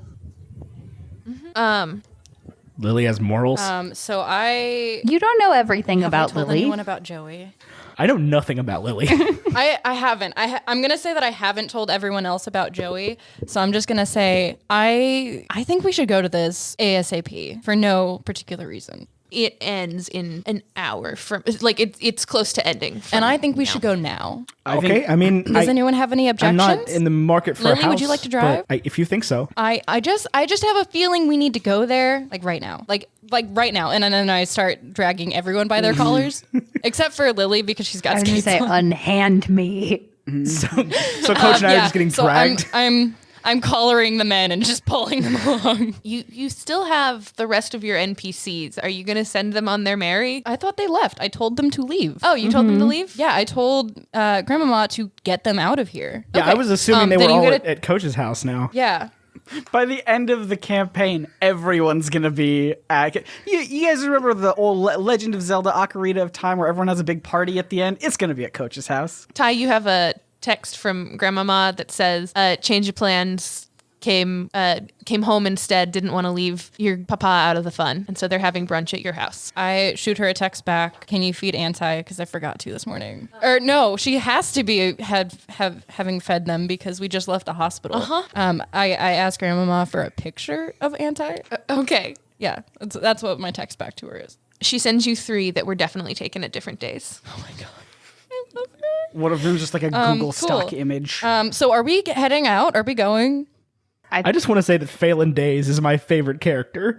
D: Lily has morals.
B: So I
E: You don't know everything
B: haven't
E: about
B: told
E: Lily.
B: anyone about Joey.
D: I know nothing about Lily.
B: I haven't. I'm gonna say that I haven't told everyone else about Joey. So I'm just gonna say I think we should go to this ASAP for no particular reason.
A: It ends in an hour from, like, it's close to ending.
B: And I think we should go now.
D: Okay, I mean,
B: Does anyone have any
D: I'm
B: objections?
D: not in the market for a
B: Lily,
D: house.
B: would you like to drive?
D: but if you think so.
B: I just have a feeling we need to go there like right now. Like right now. And then I start dragging everyone by their collars. Except for Lily because she's got
E: I was going to
B: skates
E: say,
B: on.
E: unhand me.
D: So Coach and I are just getting
B: so
D: dragged.
B: I'm collaring the men and just pulling them along.
A: You still have the rest of your NPCs. Are you going to send them on their merry?
B: I thought they left. I told them to leave.
A: Oh, you told them to leave?
B: Yeah, I told Grandmama to get them out of here.
D: Yeah, I was assuming they
B: then
D: were
B: you
D: all
B: gotta-
D: at Coach's house now.
B: Yeah.
C: By the end of the campaign, everyone's gonna be. You guys remember the old Legend of Zelda Ocarina of Time, where everyone has a big party at the end? It's gonna be at Coach's house.
A: Ty, you have a text from Grandmama that says, change of plans, came home instead, didn't want to leave your papa out of the fun. And so they're having brunch at your house.
B: I shoot her a text back. Can you feed Anti? Because I forgot to this morning. Or no, she has to be having fed them because we just left the hospital. I asked Grandmama for a picture of Anti.
A: Okay.
B: Yeah, that's what my text back to her is.
A: She sends you 3 that were definitely taken at different days.
B: Oh my god. I love her.
C: One of them just like a Google
B: cool.
C: stock image.
B: So are we heading out? Are we going?
D: I just want to say that Phelan Days is my favorite character.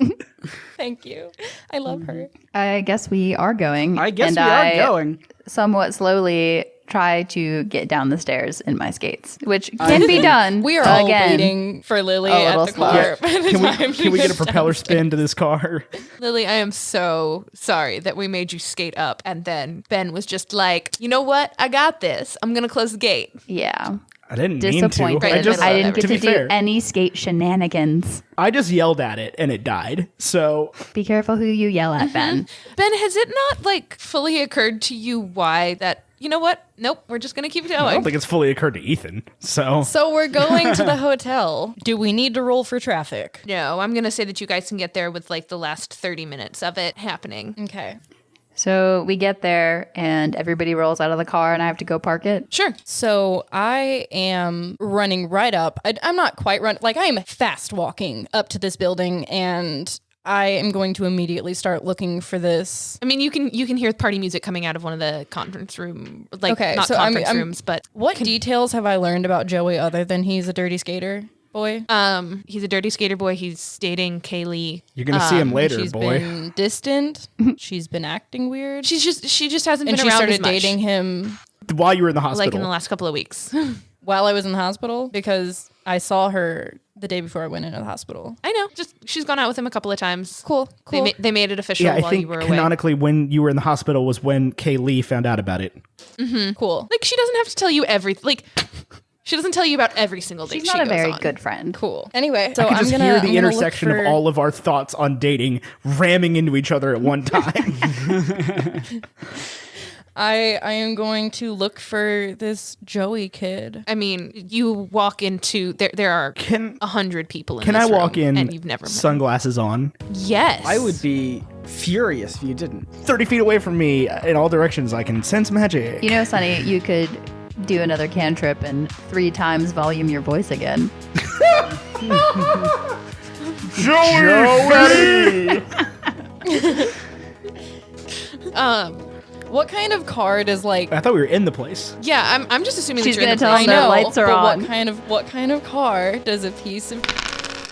B: Thank you. I love her.
E: I guess we are going.
C: I guess
E: and
C: we are
E: I
C: going.
E: somewhat slowly try to get down the stairs in my skates, which can be done.
B: We are all
E: again.
B: waiting for Lily
E: A
B: at
E: little
B: the
E: slow.
B: car. by the time
D: Can we get a
B: gets
D: propeller
B: downstairs.
D: spin to this car?
A: Lily, I am so sorry that we made you skate up. And then Ben was just like, you know what? I got this. I'm going to close the gate.
E: Yeah.
D: I didn't mean
E: Disappointed.
D: to.
A: Right,
E: I didn't get
D: to
E: to
D: be
E: do
D: fair,
E: any skate shenanigans.
D: I just yelled at it and it died. So
E: Be careful who you yell at, Ben.
A: Ben, has it not like fully occurred to you why that, you know what? Nope, we're just going to keep
D: I
A: going.
D: don't think it's fully occurred to Ethan. So
B: So we're going to the hotel. Do we need to roll for traffic?
A: No, I'm going to say that you guys can get there with like the last 30 minutes of it happening.
B: Okay.
E: So we get there and everybody rolls out of the car and I have to go park it.
A: Sure.
B: So I am running right up. I'm not quite I am fast walking up to this building and I am going to immediately start looking for this.
A: I mean, you can hear party music coming out of one of the conference room, like
B: Okay,
A: not
B: so
A: conference rooms, but
B: What details have I learned about Joey other than he's a dirty skater boy?
A: he's a dirty skater boy. He's dating Kaylee.
D: you're gonna see him later,
B: She's
D: boy.
B: been distant. She's been acting weird.
A: She just hasn't
B: and
A: been
B: she
A: around
B: started
A: as much,
B: dating him
D: While you were in the hospital.
A: like in the last couple of weeks.
B: while I was in the hospital because I saw her the day before I went into the hospital.
A: I know. Just she's gone out with him a couple of times.
B: Cool.
A: They made it official
D: yeah, I
A: while you
D: think
A: were away.
D: canonically when you were in the hospital was when Kaylee found out about it.
B: Cool.
A: Like she doesn't have to tell you everything. Like she doesn't tell you about every single date.
E: She's
A: she
E: not a
A: goes
E: very
A: on.
E: good friend.
B: Cool. Anyway, so
D: I can
B: I'm
D: just
B: gonna
D: hear
B: I'm
D: the
B: gonna look
D: intersection
B: for-
D: of all of our thoughts on dating ramming into each other at one time.
B: I am going to look for this Joey kid.
A: I mean, you walk into there are
D: Can
A: 100 people in
D: can
A: this
D: I walk
A: room,
D: in
A: and you've never met them.
D: sunglasses on?
A: Yes.
C: I would be furious if you didn't.
D: 30 feet away from me in all directions, I can sense magic.
E: You know, Sonny, you could do another cantrip and 3 times volume your voice again.
D: Joey!
B: What kind of car does like
D: I thought we were in the place.
A: Yeah, I'm just assuming
E: She's
A: that you're in
E: gonna
A: the
E: tell
A: place.
E: him
B: I
E: their
B: know,
E: lights are
B: but
E: on.
B: what kind of car does a piece of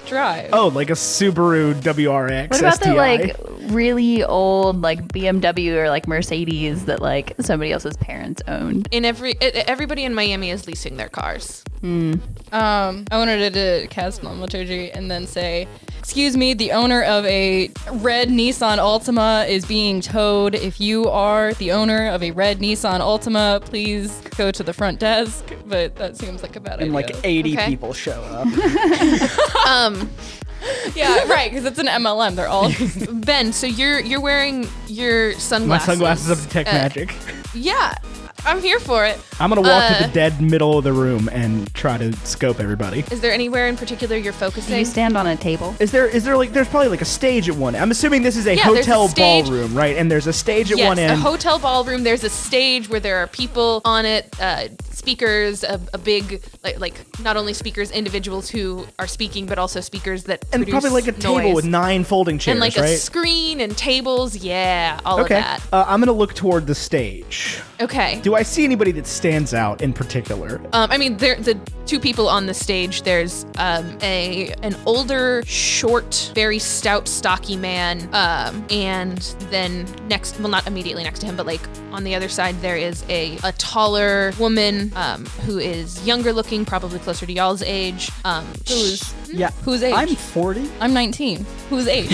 B: drive?
D: Oh, like a Subaru WRX
E: What about
D: STI.
E: the like really old like BMW or like Mercedes that like somebody else's parents owned?
A: Everybody in Miami is leasing their cars.
B: I wanted to cast Thaumaturgy and then say, excuse me, the owner of a red Nissan Altima is being towed. If you are the owner of a red Nissan Altima, please go to the front desk. But that seems like a bad idea.
C: And like 80
A: Okay.
C: people show up.
B: Yeah, right, because it's an MLM. They're all
A: Ben, so you're wearing your
D: My
A: sunglasses.
D: sunglasses of detect magic.
A: Yeah, I'm here for it.
D: I'm gonna walk to the dead middle of the room and try to scope everybody.
A: Is there anywhere in particular you're
E: Do
A: focusing?
E: you stand on a table?
D: Is there like there's probably like a stage at one? I'm assuming this is a
A: Yeah, there's a
D: hotel
A: stage.
D: ballroom, right? And there's a stage at
A: Yes,
D: one
A: a
D: end.
A: hotel ballroom. There's a stage where there are people on it, speakers, a big, like not only speakers, individuals who are speaking, but also speakers that
D: and
A: produce
D: probably like a table
A: noise.
D: with 9 folding chairs,
A: and like
D: right?
A: a screen and tables. Yeah, all of
D: Okay.
A: that.
D: I'm gonna look toward the stage.
A: Okay.
D: Do I see anybody that stands out in particular?
A: I mean, the two people on the stage. There's an older, short, very stout, stocky man, and then next, well, not immediately next to him, but like on the other side, there is a taller woman who is younger looking, probably closer to y'all's age.
C: Yeah.
B: Who's age?
C: I'm 40.
B: I'm 19. Who's age?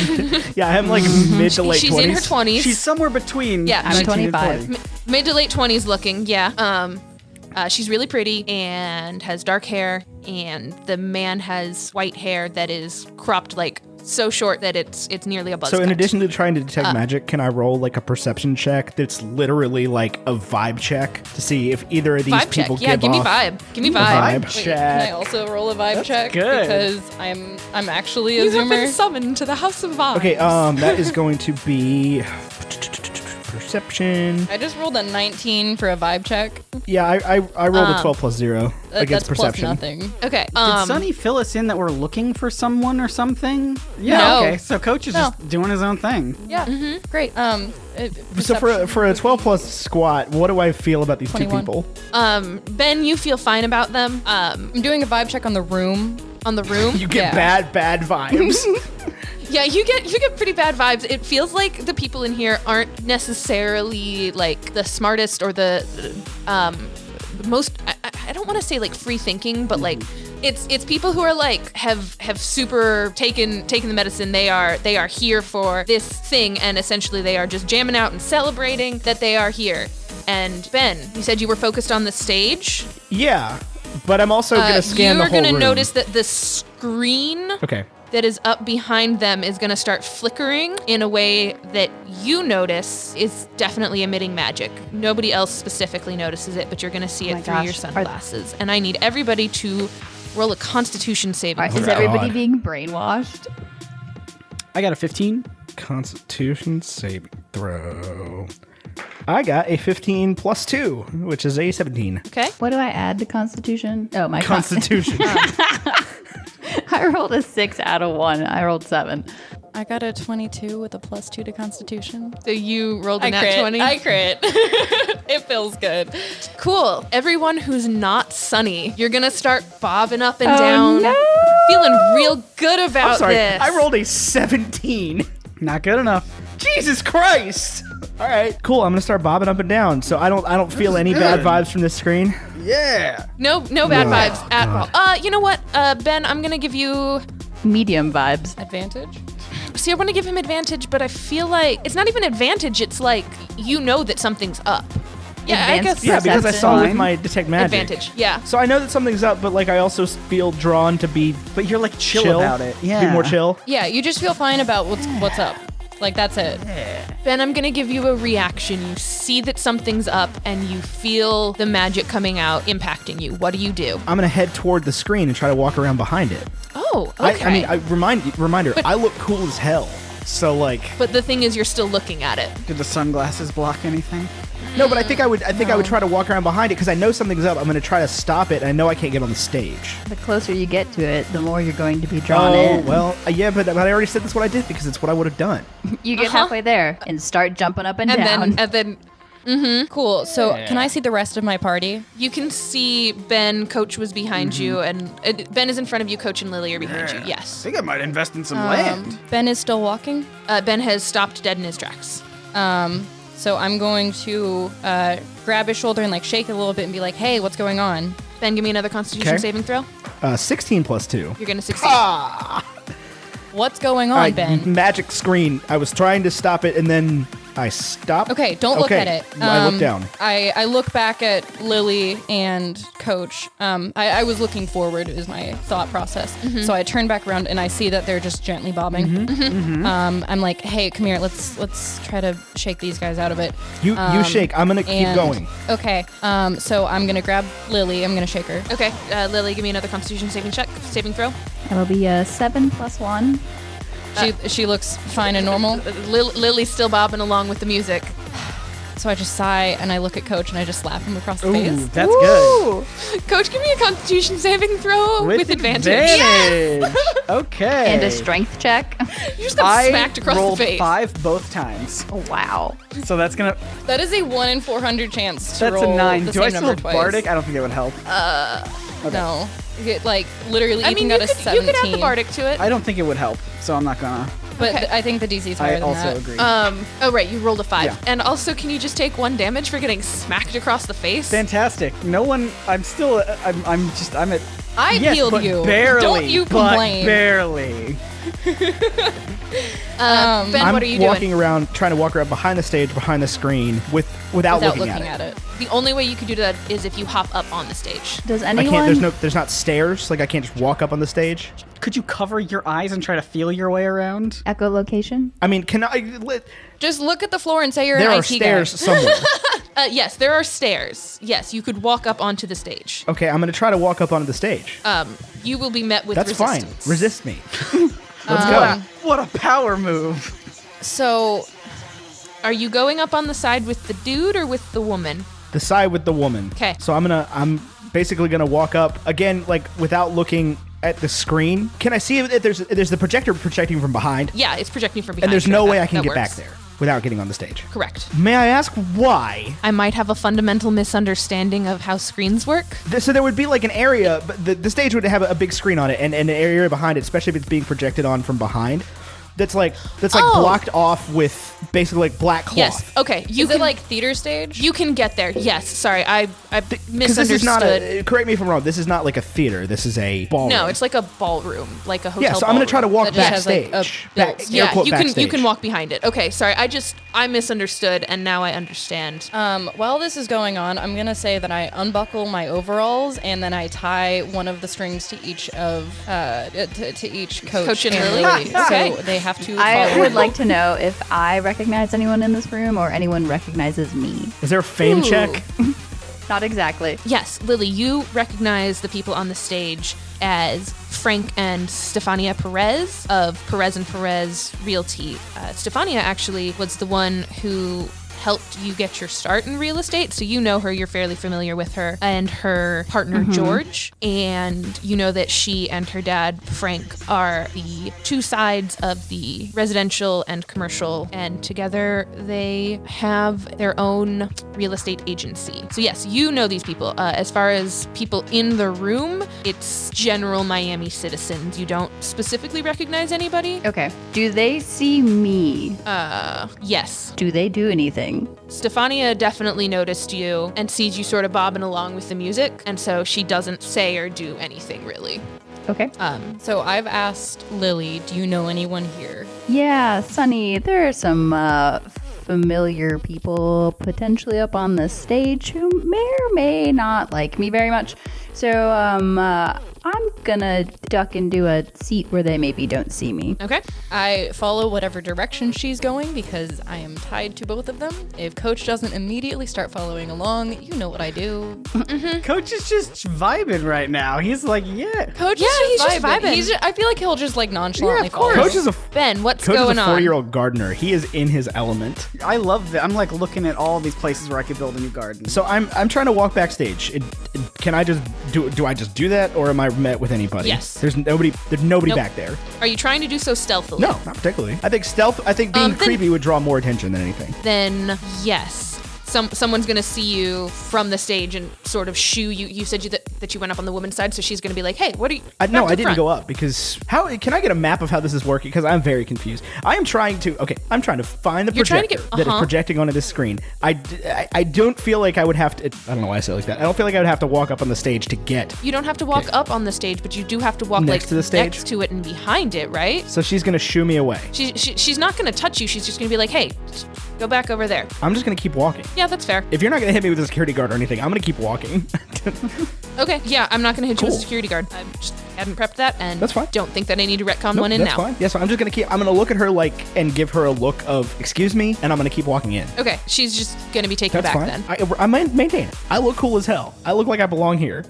D: Yeah, I'm like mid to late
A: She's
D: 20s.
A: in her 20s.
C: She's somewhere between
A: Yeah,
E: I'm
C: 19 and
E: 25.
C: 40.
A: Mid to late 20s looking, yeah. She's really pretty and has dark hair, and the man has white hair that is cropped like so short that it's nearly a buzz
D: So in
A: cut.
D: addition to trying to detect magic, can I roll like a perception check that's literally like a vibe check to see if either of these
A: vibe check,
D: people
A: yeah,
D: give
A: give me
D: off
A: vibe, give me
D: a
A: vibe.
D: vibe
B: Wait, can I
D: check?
B: also roll a vibe check?
C: good.
B: Because I'm actually a
A: You have been
B: zoomer.
A: summoned to the House of Vibes.
D: Okay, that is going to be perception.
B: I just rolled a 19 for a vibe check.
D: Yeah, I rolled a 12 plus 0 against
B: That's plus
D: perception.
B: nothing.
A: Okay.
C: Did Sonny fill us in that we're looking for someone or something? Yeah.
A: No.
C: Okay. So Coach is just doing his own thing.
B: Yeah, great.
D: So for a 12 plus squat, what do I feel about these
B: 21.
D: two people?
A: Ben, you feel fine about them.
B: I'm doing a vibe check on the room.
A: On the room.
D: You get
B: Yeah.
D: bad vibes.
A: Yeah, you get pretty bad vibes. It feels like the people in here aren't necessarily like the smartest or the most. I don't want to say like free thinking, but like it's people who are like have super taken the medicine. They are here for this thing, and essentially they are just jamming out and celebrating that they are here. And Ben, you said you were focused on the stage.
D: Yeah, but I'm also going to scan
A: you
D: the
A: are
D: whole
A: going to
D: room.
A: notice that the screen
D: Okay.
A: that is up behind them is going to start flickering in a way that you notice is definitely emitting magic. Nobody else specifically notices it, but you're going to see
E: Oh my
A: it through
E: gosh.
A: your sunglasses. And I need everybody to roll a Constitution saving
E: Is
A: throw.
E: everybody
D: God.
E: being brainwashed?
C: I got a 15.
D: Constitution saving throw. I got a 15 plus 2, which is a 17.
A: Okay.
E: What do I add to Constitution? Oh, my
D: Constitution.
E: I rolled a 6 out of 1. I rolled 7.
B: I got a 22 with a plus 2 to Constitution.
A: So you rolled a
B: I
A: nat
B: crit.
A: 20.
B: I crit. It feels good.
A: Cool. Everyone who's not Sunny, you're going to start bobbing up and
E: Oh,
A: down.
E: no.
A: Feeling real good about
D: I'm sorry,
A: this.
D: I rolled a 17.
C: Not good enough.
D: Jesus Christ! All right, cool. I'm gonna start bobbing up and down, so I don't feel any bad vibes from this screen.
C: Yeah.
A: No bad vibes at all. You know what, Ben? I'm gonna give you.
E: Medium vibes.
B: Advantage?
A: See, I want to give him advantage, but I feel like it's not even advantage. It's like you know that something's up. Yeah, I
E: Advanced
A: guess
D: Yeah, because I saw with
C: Fine.
D: my detect magic.
A: advantage. Yeah.
D: So I know that something's up, but like I also feel drawn to be
C: But you're like chill about it. Yeah.
D: Be more chill.
B: Yeah, you just feel fine about what's up. Like, that's it.
A: Ben, I'm gonna give you a reaction. You see that something's up, and you feel the magic coming out, impacting you. What do you do?
D: I'm gonna head toward the screen and try to walk around behind it.
A: Oh, okay.
D: I reminder, I look cool as hell. So like,
A: But the thing is, you're still looking at it.
C: Did the sunglasses block anything?
D: no, but I think I would try to walk around behind it because I know something's up. I'm gonna try to stop it. And I know I can't get on the stage.
E: The closer you get to it, the more you're going to be drawn in.
D: Well, yeah, but I already said that's what I did because it's what I would have done.
E: You get halfway there and start jumping up and, down.
A: And then
B: Cool. So, can I see the rest of my party?
A: you can see Ben. Coach was behind
D: Mm-hmm.
A: you, and Ben is in front of you. Coach and Lily are behind you.
C: I
A: Yes.
C: think I might invest in some land.
B: Ben is still walking.
A: Ben has stopped dead in his tracks.
B: So I'm going to grab his shoulder and like shake it a little bit and be like, "Hey, what's going on?"
A: Ben, give me another Constitution
D: Okay.
A: saving throw.
D: 16 plus 2.
A: You're gonna succeed.
B: What's going on,
D: All right,
B: Ben?
D: magic screen. I was trying to stop it, and then I stop.
B: Okay, don't look at it.
D: I look down.
B: I look back at Lily and Coach. I was looking forward is my thought process. So I turn back around and I see that they're just gently bobbing. I'm like, hey, come here. Let's try to shake these guys out of it.
D: You shake. I'm gonna keep going.
B: Okay. So I'm gonna grab Lily. I'm gonna shake her.
A: Okay, Lily, give me another Constitution saving throw.
E: That'll be a 7 + 1.
B: She looks fine and normal.
A: Lily's still bobbing along with the music.
B: So I just sigh and I look at Coach and I just slap him across the face.
C: Ooh, that's good.
A: Coach, give me a Constitution saving throw with advantage.
C: Yes! Okay.
E: And a strength check.
A: You just got smacked across the
C: rolled
A: face.
C: 5 both times.
E: Oh, wow.
C: So that's gonna.
B: That is a 1 in 400 chance to
C: That's
B: roll
C: a 9.
B: the
C: Do
B: same
C: I still
B: number
C: have
B: twice.
C: Bardic? I don't think it would help.
B: No. Like, literally,
A: I
B: Ethan
A: mean,
B: got a
A: you
B: 17.
A: could add the Bardic to it.
C: I don't think it would help, so I'm not gonna.
B: But
A: Okay.
B: I think the DC is higher
C: I
B: than
C: also
B: that.
C: agree.
A: Oh, right, you rolled a 5.
C: Yeah.
A: And also, can you just take 1 damage for getting smacked across the face?
C: Fantastic. No one. I'm still. I'm at.
B: I
C: yes,
B: healed
C: but
B: you.
C: Barely.
B: Don't you complain.
C: But barely.
A: Ben,
D: I'm
A: what are you
D: walking
A: doing?
D: around, trying to walk around behind the stage, behind the screen, without looking at it.
A: The only way you could do that is if you hop up on the stage.
E: Does
D: I
E: anyone...
D: can't. There's not stairs. Like I can't just walk up on the stage.
C: Could you cover your eyes and try to feel your way around?
E: Echolocation?
D: I mean, can I?
B: Just look at the floor and say you're
D: There
B: an
D: are
B: IT
D: stairs
B: guy.
D: somewhere.
A: Yes, there are stairs. Yes, you could walk up onto the stage.
D: Okay, I'm gonna try to walk up onto the stage.
A: You will be met with
D: That's
A: resistance.
D: fine. Resist me. Let's go.
C: What a power move.
B: So,
A: Are you going up on the side with the dude or with the woman?
D: The side with the woman.
A: 'Kay.
D: So I'm basically gonna walk up again, like without looking at the screen. Can I see if there's the projector projecting from behind?
A: Yeah, it's projecting from behind.
D: And there's
A: Sure,
D: no way
A: that-
D: I can
A: that
D: get
A: works.
D: back there without getting on the stage.
A: Correct.
D: May I ask why?
A: I might have a fundamental misunderstanding of how screens work.
D: So there would be like an area, but the stage would have a big screen on it, and an area behind it, especially if it's being projected on from behind. That's like
A: Oh.
D: blocked off with basically like black cloth.
A: Yes. Okay. You
B: is
A: can
B: it like theater stage?
A: you can get there. Yes. Sorry, I
D: Because
A: misunderstood.
D: this is not correct me if I'm wrong. This is not like a theater. This is a ballroom.
A: No, it's like a ballroom, like a hotel.
D: yeah. So I'm gonna try to walk
B: That just has, like,
D: backstage.
B: a built stage.
A: Yeah,
D: Air quote
A: you can
D: backstage.
A: walk behind it. Okay, sorry. I misunderstood, and now I understand.
B: While this is going on, I'm gonna say that I unbuckle my overalls and then I tie one of the strings to each of to each
A: Coach and Lily.
B: Lily.
A: Okay.
B: So they have to.
E: I
B: follow
E: would like to know if I recognize anyone in this room or anyone recognizes me.
D: Is there a fame
A: Ooh.
D: check?
E: Not exactly.
A: Yes, Lily, you recognize the people on the stage as Frank and Stefania Perez of Perez and Perez Realty. Stefania actually was the one who helped you get your start in real estate, so you know her, you're fairly familiar with her, and her partner George, and you know that she and her dad Frank are the two sides of the residential and commercial, and together they have their own real estate agency. So yes, you know these people. As far as people in the room, it's general Miami citizens. You don't specifically recognize anybody?
E: Okay. Do they see me?
A: Yes.
E: Do they do anything?
A: Stefania definitely noticed you and sees you sort of bobbing along with the music, and so she doesn't say or do anything really.
E: Okay.
B: So I've asked Lily, do you know anyone here?
E: Yeah, Sunny, there are some familiar people potentially up on the stage who may or may not like me very much. So I'm gonna duck into a seat where they maybe don't see me.
A: Okay.
B: I follow whatever direction she's going because I am tied to both of them. If Coach doesn't immediately start following along, you know what I do.
C: Coach is just vibing right now. He's like, yeah.
B: Coach
A: Yeah,
B: is
A: he's just vibing.
B: I feel like he'll just like nonchalantly follow.
D: Coach is a
A: Ben, what's
D: Coach is
A: going
D: a
A: on?
D: 4-year-old gardener. He is in his element.
C: I love that. I'm like looking at all these places where I could build a new garden.
D: So I'm trying to walk backstage. Can I just do I just do that, or am I met with anybody?
A: Yes.
D: There's nobody
A: Nope.
D: back there.
A: Are you trying to do so stealthily?
D: No, not particularly. I think being
A: Then-
D: creepy would draw more attention than anything.
A: Then yes. Someone's gonna see you from the stage and sort of shoo you. You said that you went up on the woman's side, so she's gonna be like, "Hey, what are you?"
D: No, I didn't go up because how can I get a map of how this is working? Because I'm very confused. I'm trying to find the
A: You're trying to
D: projector
A: get-
D: that is projecting onto this screen. I don't feel like I would have to. I don't know why I say it like that. I don't feel like I would have to walk up on the stage to get.
A: You don't have to walk up on the stage, but you do have to walk
D: Next to the stage?
A: next to it and behind it, right?
D: So she's gonna shoo me away.
A: She's not gonna touch you. She's just gonna be like, "Hey, Go back over there.
D: I'm just gonna keep walking.
A: Yeah, that's fair.
D: If you're not gonna hit me with a security guard or anything, I'm gonna keep walking.
A: Okay, yeah, I'm not going to hit you with a
D: Cool.
A: security guard. I just hadn't prepped that, and
D: That's fine.
A: don't think that I need to retcon
D: Nope,
A: one in
D: that's
A: now.
D: fine. Yeah, so I'm gonna look at her and give her a look of excuse me, and I'm gonna keep walking in.
A: Okay, she's just going to be taken
D: That's
A: back
D: fine.
A: then.
D: I maintain it. I look cool as hell. I look like I belong here.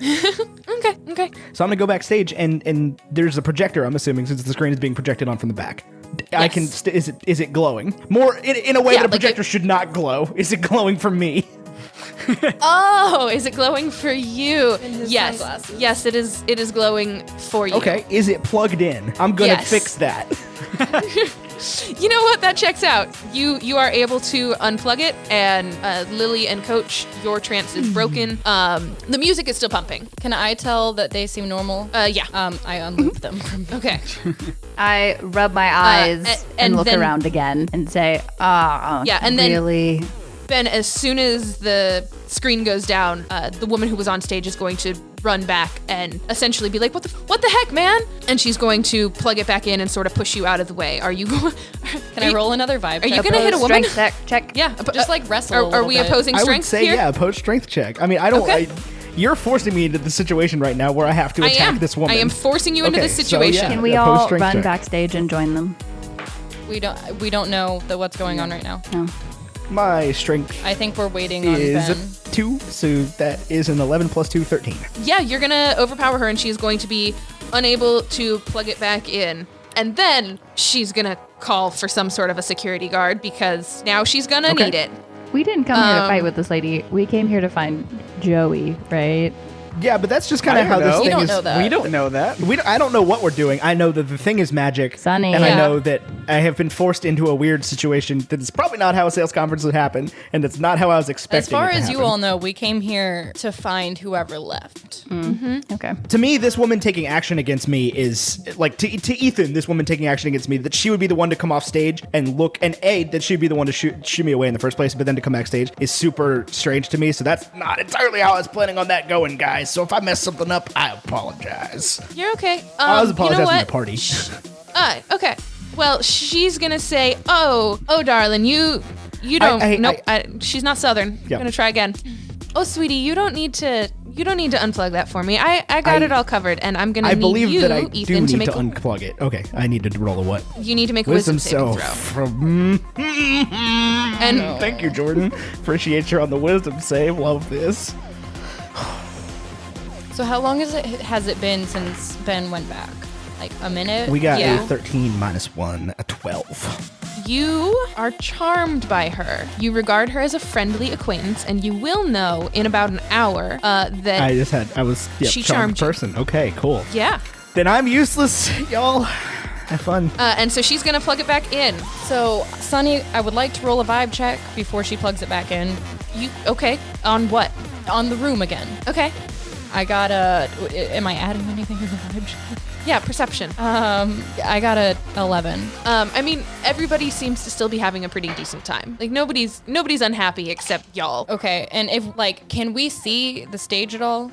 A: Okay.
D: So I'm gonna go backstage, and there's a projector. I'm assuming since the screen is being projected on from the back. I can. Is it glowing? More in a way
A: Yeah,
D: that a
A: like
D: projector should not glow. Is it glowing for me?
A: Oh, is it glowing for you?
B: his
A: Yes.
B: sunglasses.
A: Yes, it is. It is glowing for you.
D: Okay. Is it plugged in? I'm gonna
A: Yes.
D: fix that.
A: You know what? That checks out. You are able to unplug it, and Lily and Coach, your trance is broken. The music is still pumping.
B: Can I tell that they seem normal?
A: Yeah.
B: I unloop them from
A: Okay.
E: I rub my eyes
A: and
E: and look
A: then-
E: around again and say, "Ah,
A: Yeah, and then-
E: really."
A: Ben, as soon as the screen goes down, the woman who was on stage is going to run back and essentially be like, "What the heck, man?" And she's going to plug it back in and sort of push you out of the way. Are you going?
B: Can I roll another vibe?
A: Are you
B: check?
A: gonna hit a woman?
E: Strength check.
A: Yeah,
B: Just like wrestle a
A: Are
B: little
A: we
B: bit.
A: opposing
D: I
A: strength
D: would say
A: here?
D: yeah, opposed strength check. I mean, I don't.
A: Okay.
D: You're forcing me into the situation right now where I have to attack this woman.
A: I am forcing you into
D: Okay,
A: this
D: so,
A: situation.
D: yeah.
E: Can we
D: Opposed
E: all
D: strength
E: run
D: check.
E: backstage and join them?
B: We don't know what's going on right now.
E: No.
D: My strength
B: I think we're waiting on
D: is
B: Ben.
D: 2, so that is an 11 plus 2, 13.
A: Yeah, you're gonna overpower her, and she's going to be unable to plug it back in. And then she's gonna call for some sort of a security guard because now she's gonna
D: Okay.
A: need it.
E: We didn't come here to fight with this lady. We came here to find Joey, right?
D: Yeah, but that's just kind
C: I
D: of how
C: don't
D: this
C: know.
D: thing
B: You don't
D: is.
B: know that.
C: We don't know that.
D: I don't know what we're doing. I know that the thing is magic.
E: Sunny.
D: And I
B: Yeah.
D: know that I have been forced into a weird situation that is probably not how a sales conference would happen, and that's not how I was expecting
B: As far
D: it to
B: as you
D: happen.
B: all know, we came here to find whoever left.
E: Okay.
D: To me, this woman taking action against me is like to Ethan. This woman taking action against me, that she would be the one to come off stage and look, and that she'd be the one to shoot me away in the first place, but then to come backstage is super strange to me. So that's not entirely how I was planning on that going, guys. So if I mess something up, I apologize.
A: You're okay.
D: I was
A: You know
D: apologizing to
A: what?
D: the party.
A: Okay. Well, she's gonna say, "Oh, darling, you don't. She's not Southern.
D: Yeah.
A: I'm gonna try again. Oh, sweetie, you don't need to unplug that for me. I got it all covered, and I'm gonna
D: I
A: need
D: believe
A: you,
D: that I do
A: Ethan,
D: need
A: to make.
D: to unplug it. Okay, I need to roll a what?
A: You need to make a wisdom saving throw.
D: From
A: And
D: Thank you, Jordan. Appreciate you on the wisdom save. Love this.
B: So how long has it been since Ben went back? Like a minute?
D: We got
A: Yeah.
D: a 13 minus 1, a 12.
A: you are charmed by her. You regard her as a friendly acquaintance, and you will know in about an hour that
D: I was
A: She
D: charmed
A: charmed you.
D: person. Okay, cool.
A: yeah.
D: Then I'm useless, y'all. Have fun.
A: And so she's gonna plug it back in.
B: So, Sunny, I would like to roll a vibe check before she plugs it back in.
A: You okay? On what?
B: On the room again.
A: Okay.
B: I got a... Am I adding anything to the vibe check?
A: Yeah, perception.
B: I got a 11.
A: I mean, everybody seems to still be having a pretty decent time. Like nobody's unhappy except y'all.
B: Okay, and if, like, can we see the stage at all?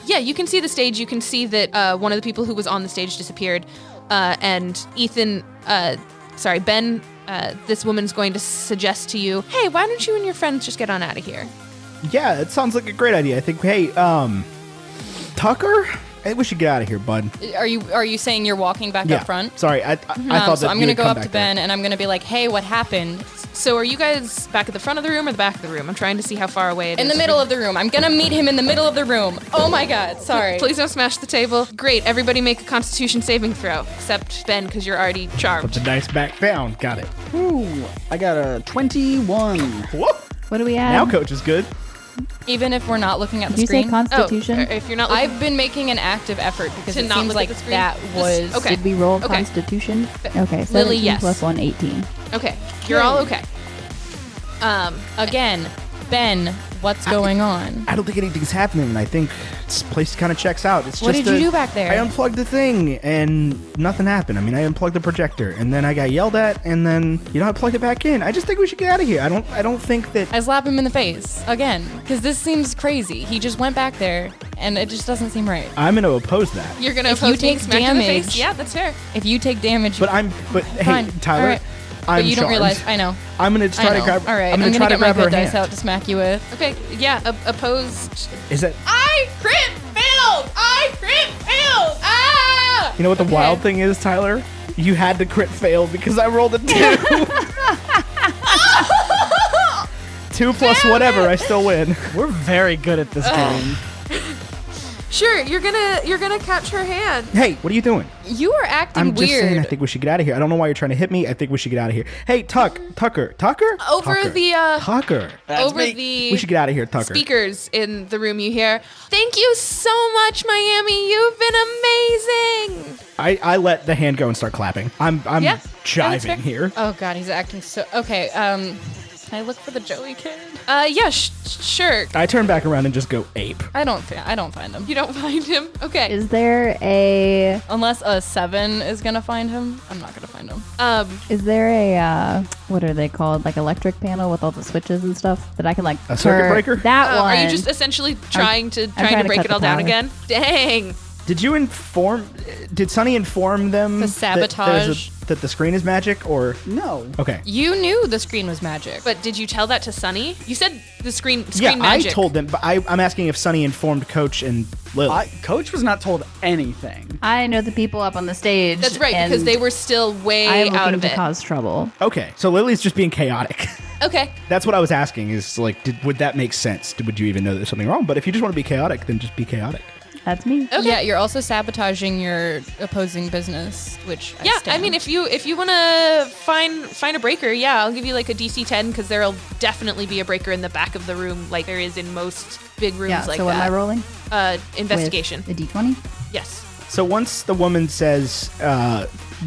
A: Yeah, you can see the stage. You can see that one of the people who was on the stage disappeared, and Ethan, Ben. This woman's going to suggest to you, "Hey, why don't you and your friends just get on out of here?"
D: Yeah, it sounds like a great idea. I think, hey, Tucker? I think we should get out of here, bud.
B: Are you saying you're walking back
D: Yeah.
B: up front?
D: Sorry, I thought
B: So
D: that
B: I'm
D: you
B: gonna
D: would
B: go
D: come
B: up to
D: back there.
B: Ben and I'm gonna be like, "Hey, what happened?"
A: So are you guys back at the front of the room or the back of the room? I'm trying to see how far away it is.
B: In the middle of the room. I'm gonna meet him in the middle of the room. Oh my god, sorry.
A: Please don't smash the table. Great, everybody make a Constitution saving throw, except Ben, because you're already
D: Put
A: charmed.
D: the dice back down. Got it.
C: Ooh, I got a 21.
D: Whoa.
E: What do we add?
D: Now coach is good.
B: Even if we're not looking at
E: Did
B: the
E: you say
B: screen.
E: Constitution?
A: If you're not looking,
B: I've been making an active effort because
A: To
B: it
A: not
B: seems
A: look
B: like
A: at the screen?
B: that was
A: Okay.
E: Did we roll
A: Okay.
E: Constitution? Okay, 17
A: Lily, yes.
E: plus 1, 18.
A: okay, you're all okay.
B: Again, Ben, what's going on?
D: I don't think anything's happening. I think this place kind of checks out. It's
B: What
D: just
B: did you do back there?
D: I unplugged the thing and nothing happened. I mean, I unplugged the projector and then I got yelled at and then I plugged it back in. I just think we should get out of here. I don't think that.
B: I slap him in the face again because this seems crazy. He just went back there and it just doesn't seem right.
D: I'm going to oppose that.
A: You're gonna
B: If you
A: oppose being
B: take
A: smacked in the
B: damage-
A: face. Yeah, that's fair.
B: If you take damage,
D: But hey,
B: Fine.
D: Tyler,
B: All right. But you don't
D: charmed.
B: realize. I know.
D: I'm gonna try
B: I
D: to
B: know.
D: grab.
B: All right,
D: I'm gonna try to
B: get my
D: grab her
B: good dice
D: hand.
B: out to smack you with.
A: Okay, yeah, opposed.
D: Is that?
A: I crit failed! Ah!
D: You know what the wild thing is, Tyler? You had to crit fail because I rolled a 2. 2 plus whatever, I still win.
C: We're very good at this game.
A: Sure, you're gonna catch her hand.
D: Hey, what are you doing?
B: You are acting
D: I'm just
B: weird.
D: saying I think we should get out of here. I don't know why you're trying to hit me. I think we should get out of here. Hey, Tucker?
A: Over
D: Tucker.
A: the
D: Tucker.
A: over
C: me.
A: the
D: We should get out of here, Tucker.
A: speakers in the room you hear. Thank you so much, Miami. You've been amazing.
D: I let the hand go and start clapping. I'm
A: Yeah, that's fair.
D: jiving here.
B: Oh God, he's acting so. Okay. Can I look for the Joey kid?
A: Yeah, sure.
D: I turn back around and just go ape.
B: I don't find him.
A: You don't find him? Okay.
E: Is there a
B: Unless a 7 is gonna find him, I'm not gonna find him.
E: is there a what are they called? Like electric panel with all the switches and stuff that I can like
D: A circuit
E: turn-
D: breaker?
E: That one.
A: Are you just essentially trying to
E: trying to
A: break
E: cut
A: it all
E: the
A: down
E: power.
A: again? Dang.
D: Did Sunny inform them
B: To sabotage?
D: that the screen is magic or?
C: No.
D: Okay.
B: You knew the screen was magic.
A: But did you tell that to Sunny? You said the screen
D: Yeah,
A: magic.
D: I told them, but I'm asking if Sunny informed Coach and Lily.
C: Coach was not told anything.
E: I know the people up on the stage.
A: That's right,
E: and
A: because they were still way
E: I am
A: out
E: looking
A: of
E: to
A: it.
E: cause trouble.
D: Okay, so Lily's just being chaotic.
A: Okay.
D: That's what I was asking. Is like, would that make sense? Would you even know there's something wrong? But if you just want to be chaotic, then just be chaotic.
E: That's me.
A: Okay.
B: Yeah, you're also sabotaging your opposing business, which
A: Yeah, I
B: stand.
A: mean, if you want to find a breaker, yeah, I'll give you like a DC 10 because there'll definitely be a breaker in the back of the room, like there is in most big rooms
E: Yeah.
A: like
E: so what am I
A: that.
E: rolling?
A: Investigation.
E: With a D20.
A: Yes.
D: So once the woman says,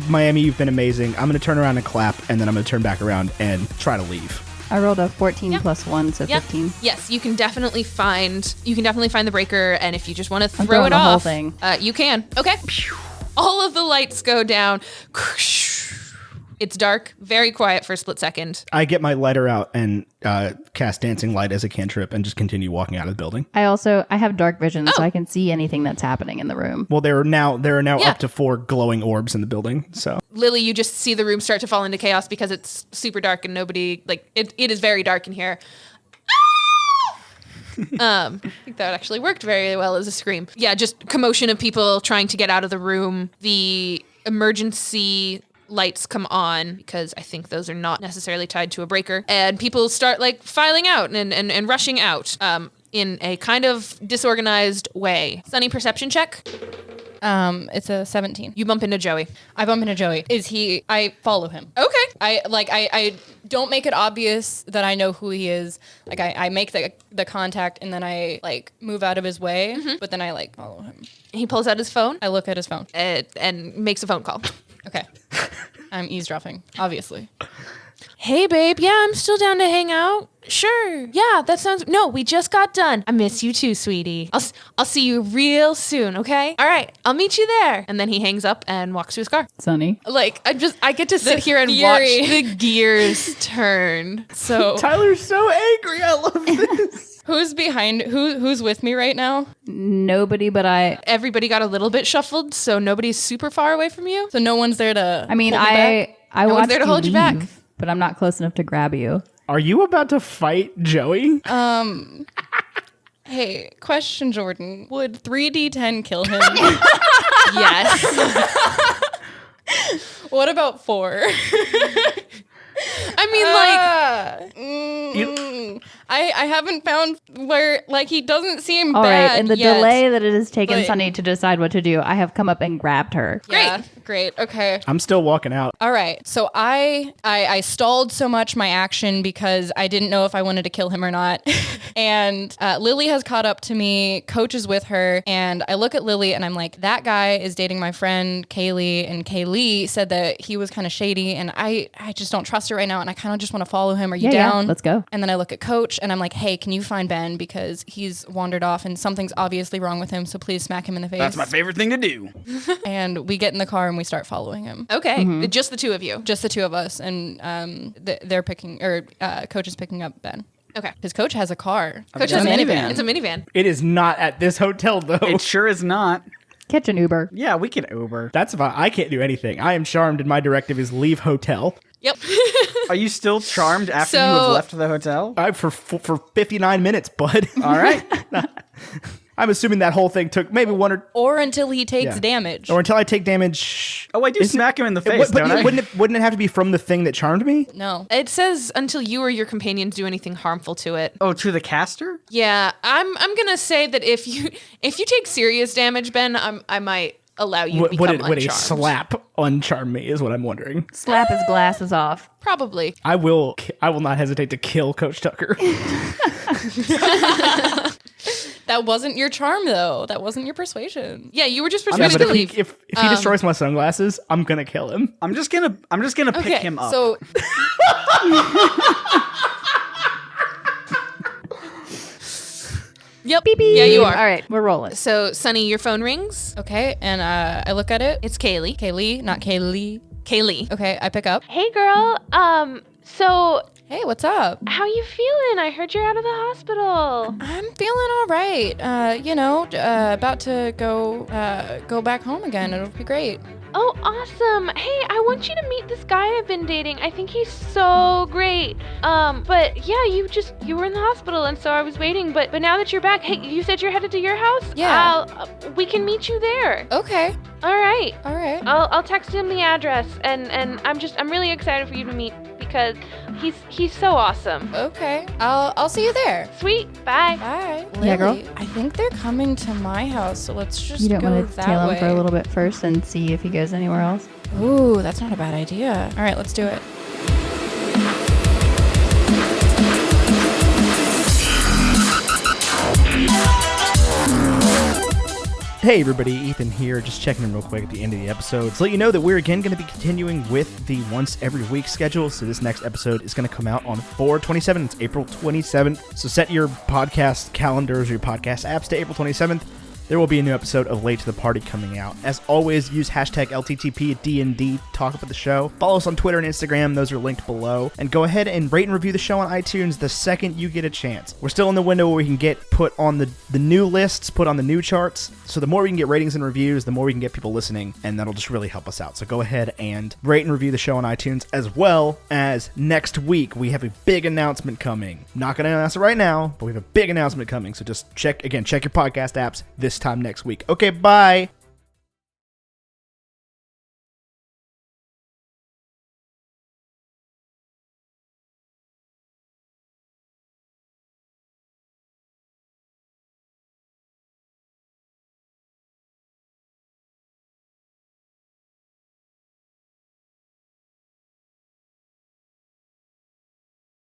D: "Miami, you've been amazing," I'm gonna turn around and clap, and then I'm gonna turn back around and try to leave.
E: I rolled a 14
A: Yeah.
E: plus 1, so
A: Yeah.
E: 15.
A: Yes, you can definitely find the breaker, and if you just want to
E: I'm
A: throw
E: throwing
A: it
E: the whole
A: off,
E: thing.
A: You can. Okay. All of the lights go down. It's dark, very quiet for a split second.
D: I get my lighter out and cast dancing light as a cantrip, and just continue walking out of the building.
E: I have dark vision,
A: Oh.
E: so I can see anything that's happening in the room.
D: Well, there are now
A: Yeah.
D: up to 4 glowing orbs in the building. So
A: Lily, you just see the room start to fall into chaos because it's super dark and nobody, like, it is very dark in here. I think that actually worked very well as a scream. Yeah, just commotion of people trying to get out of the room. The emergency lights come on because I think those are not necessarily tied to a breaker. And people start like filing out and rushing out in a kind of disorganized way. Sunny, perception check.
B: it's a 17.
A: You bump into Joey.
B: I bump into Joey. I follow him.
A: Okay.
B: I don't make it obvious that I know who he is. Like I make the contact and then I like move out of his way, but then I like follow him.
A: He pulls out his phone
B: I look at his phone.
A: and makes a phone call.
B: Okay. I'm eavesdropping, obviously.
A: Hey, babe. Yeah, I'm still down to hang out. Sure. Yeah, that sounds. No, we just got done. I miss you too, sweetie. I'll see you real soon. Okay. All right. I'll meet you there. And then he hangs up and walks to his car.
E: Sunny.
A: Like I get to sit here and
B: fury.
A: watch the gears turn. So
D: Tyler's so angry. I love this.
B: Who's with me right now?
E: Nobody but I.
A: everybody got a little bit shuffled, so nobody's super far away from you.
B: So no one's there to
E: I mean,
B: hold me back?
E: I
A: No one's
E: watched
A: there to hold you back.
E: leave, but I'm not close enough to grab you.
D: Are you about to fight Joey?
B: Hey, question, Jordan. Would 3d10 kill him?
A: Yes.
B: What about 4?
A: I mean, like,
B: I haven't found where like he doesn't seem
E: All
B: bad
E: right, in the
B: yet.
E: delay that it has taken
B: but-
E: Sunny to decide what to do, I have come up and grabbed her.
B: Yeah, great. Okay.
D: I'm still walking out.
B: All right. So I stalled so much my action because I didn't know if I wanted to kill him or not. And Lily has caught up to me. Coach is with her. And I look at Lily and I'm like, that guy is dating my friend Kaylee. And Kaylee said that he was kind of shady. And I just don't trust her right now. And I kind of just want to follow him. Are you
E: Yeah,
B: down?
E: let's go.
B: And then I look at Coach and I'm like, hey, can you find Ben? Because he's wandered off and something's obviously wrong with him. So please smack him in the face.
C: That's my favorite thing to do.
B: And we get in the car and we start following him.
A: okay, just the two of you.
B: Just the two of us, and they're picking, or Coach is picking up Ben.
A: Okay.
B: Because Coach has a car.
A: Coach
C: It's
A: has
C: a minivan.
A: It's a minivan.
D: It is not at this hotel though.
C: It sure is not.
E: Catch an Uber.
C: Yeah, we can Uber.
D: That's fine. I can't do anything. I am charmed, and my directive is leave hotel.
A: Yep.
C: Are you still charmed after you have left the hotel?
D: For 59 minutes, bud.
C: All right.
D: I'm assuming that whole thing took maybe
B: Or until he takes
D: Yeah.
B: damage.
D: or until I take damage.
C: Oh, I do smack him in the face,
D: But
C: don't I?
D: wouldn't it have to be from the thing that charmed me?
B: No.
A: It says until you or your companions do anything harmful to it.
C: Oh, to the caster?
A: Yeah, I'm gonna say that if you take serious damage, Ben, I might allow you to become
D: Would a
A: uncharmed.
D: slap uncharm me is what I'm wondering.
E: Slap his glasses off.
A: Probably.
D: I will not hesitate to kill Coach Tucker.
B: That wasn't your charm, though. That wasn't your persuasion.
A: Yeah, you were just
D: Yeah,
A: persuaded
D: but
A: to leave.
D: if he destroys my sunglasses, I'm gonna kill him.
C: I'm just gonna pick him up.
B: So
A: Yep.
E: Beep, beep.
A: Yeah, you are.
E: All right, we're rolling.
A: So, Sunny, your phone rings.
B: okay, and I look at it.
A: It's Kaylee.
B: Kaylee, not Kaylee.
A: Kaylee.
B: Okay, I pick up.
F: Hey girl, so
B: Hey, what's up?
F: how you feeling? I heard you're out of the hospital.
B: I'm feeling all right. About to go back home again. It'll be great.
F: Oh, awesome. Hey, I want you to meet this guy I've been dating. I think he's so great. But yeah, you were in the hospital, and so I was waiting. But now that you're back, hey, you said you're headed to your house?
B: Yeah.
F: We can meet you there.
B: Okay.
F: All right.
B: All right.
F: I'll text him the address, and I'm really excited for you to meet because he's so awesome.
B: Okay. I'll see you there.
F: Sweet. Bye.
B: Bye.
E: Yeah, girl.
B: Lily, I think they're coming to my house, so let's just
E: You don't
B: go
E: want to
B: that
E: tail
B: way.
E: him for a little bit first and see if he goes anywhere else?
B: Ooh, that's not a bad idea. All right, let's do it.
D: Hey everybody, Ethan here, just checking in real quick at the end of the episode to let you know that we're again going to be continuing with the once every week schedule. So this next episode is going to come out on 4/27. It's April 27th. So set your podcast calendars or your podcast apps to April 27th. There will be a new episode of Late to the Party coming out. As always, use hashtag LTTP at DND, talk about the show. Follow us on Twitter and Instagram, those are linked below. And go ahead and rate and review the show on iTunes the second you get a chance. We're still in the window where we can get put on the new lists, put on the new charts. So the more we can get ratings and reviews, the more we can get people listening, and that'll just really help us out. So go ahead and rate and review the show on iTunes, as well as next week we have a big announcement coming. Not going to announce it right now, but we have a big announcement coming. So just check your podcast apps this time next week. Okay, bye.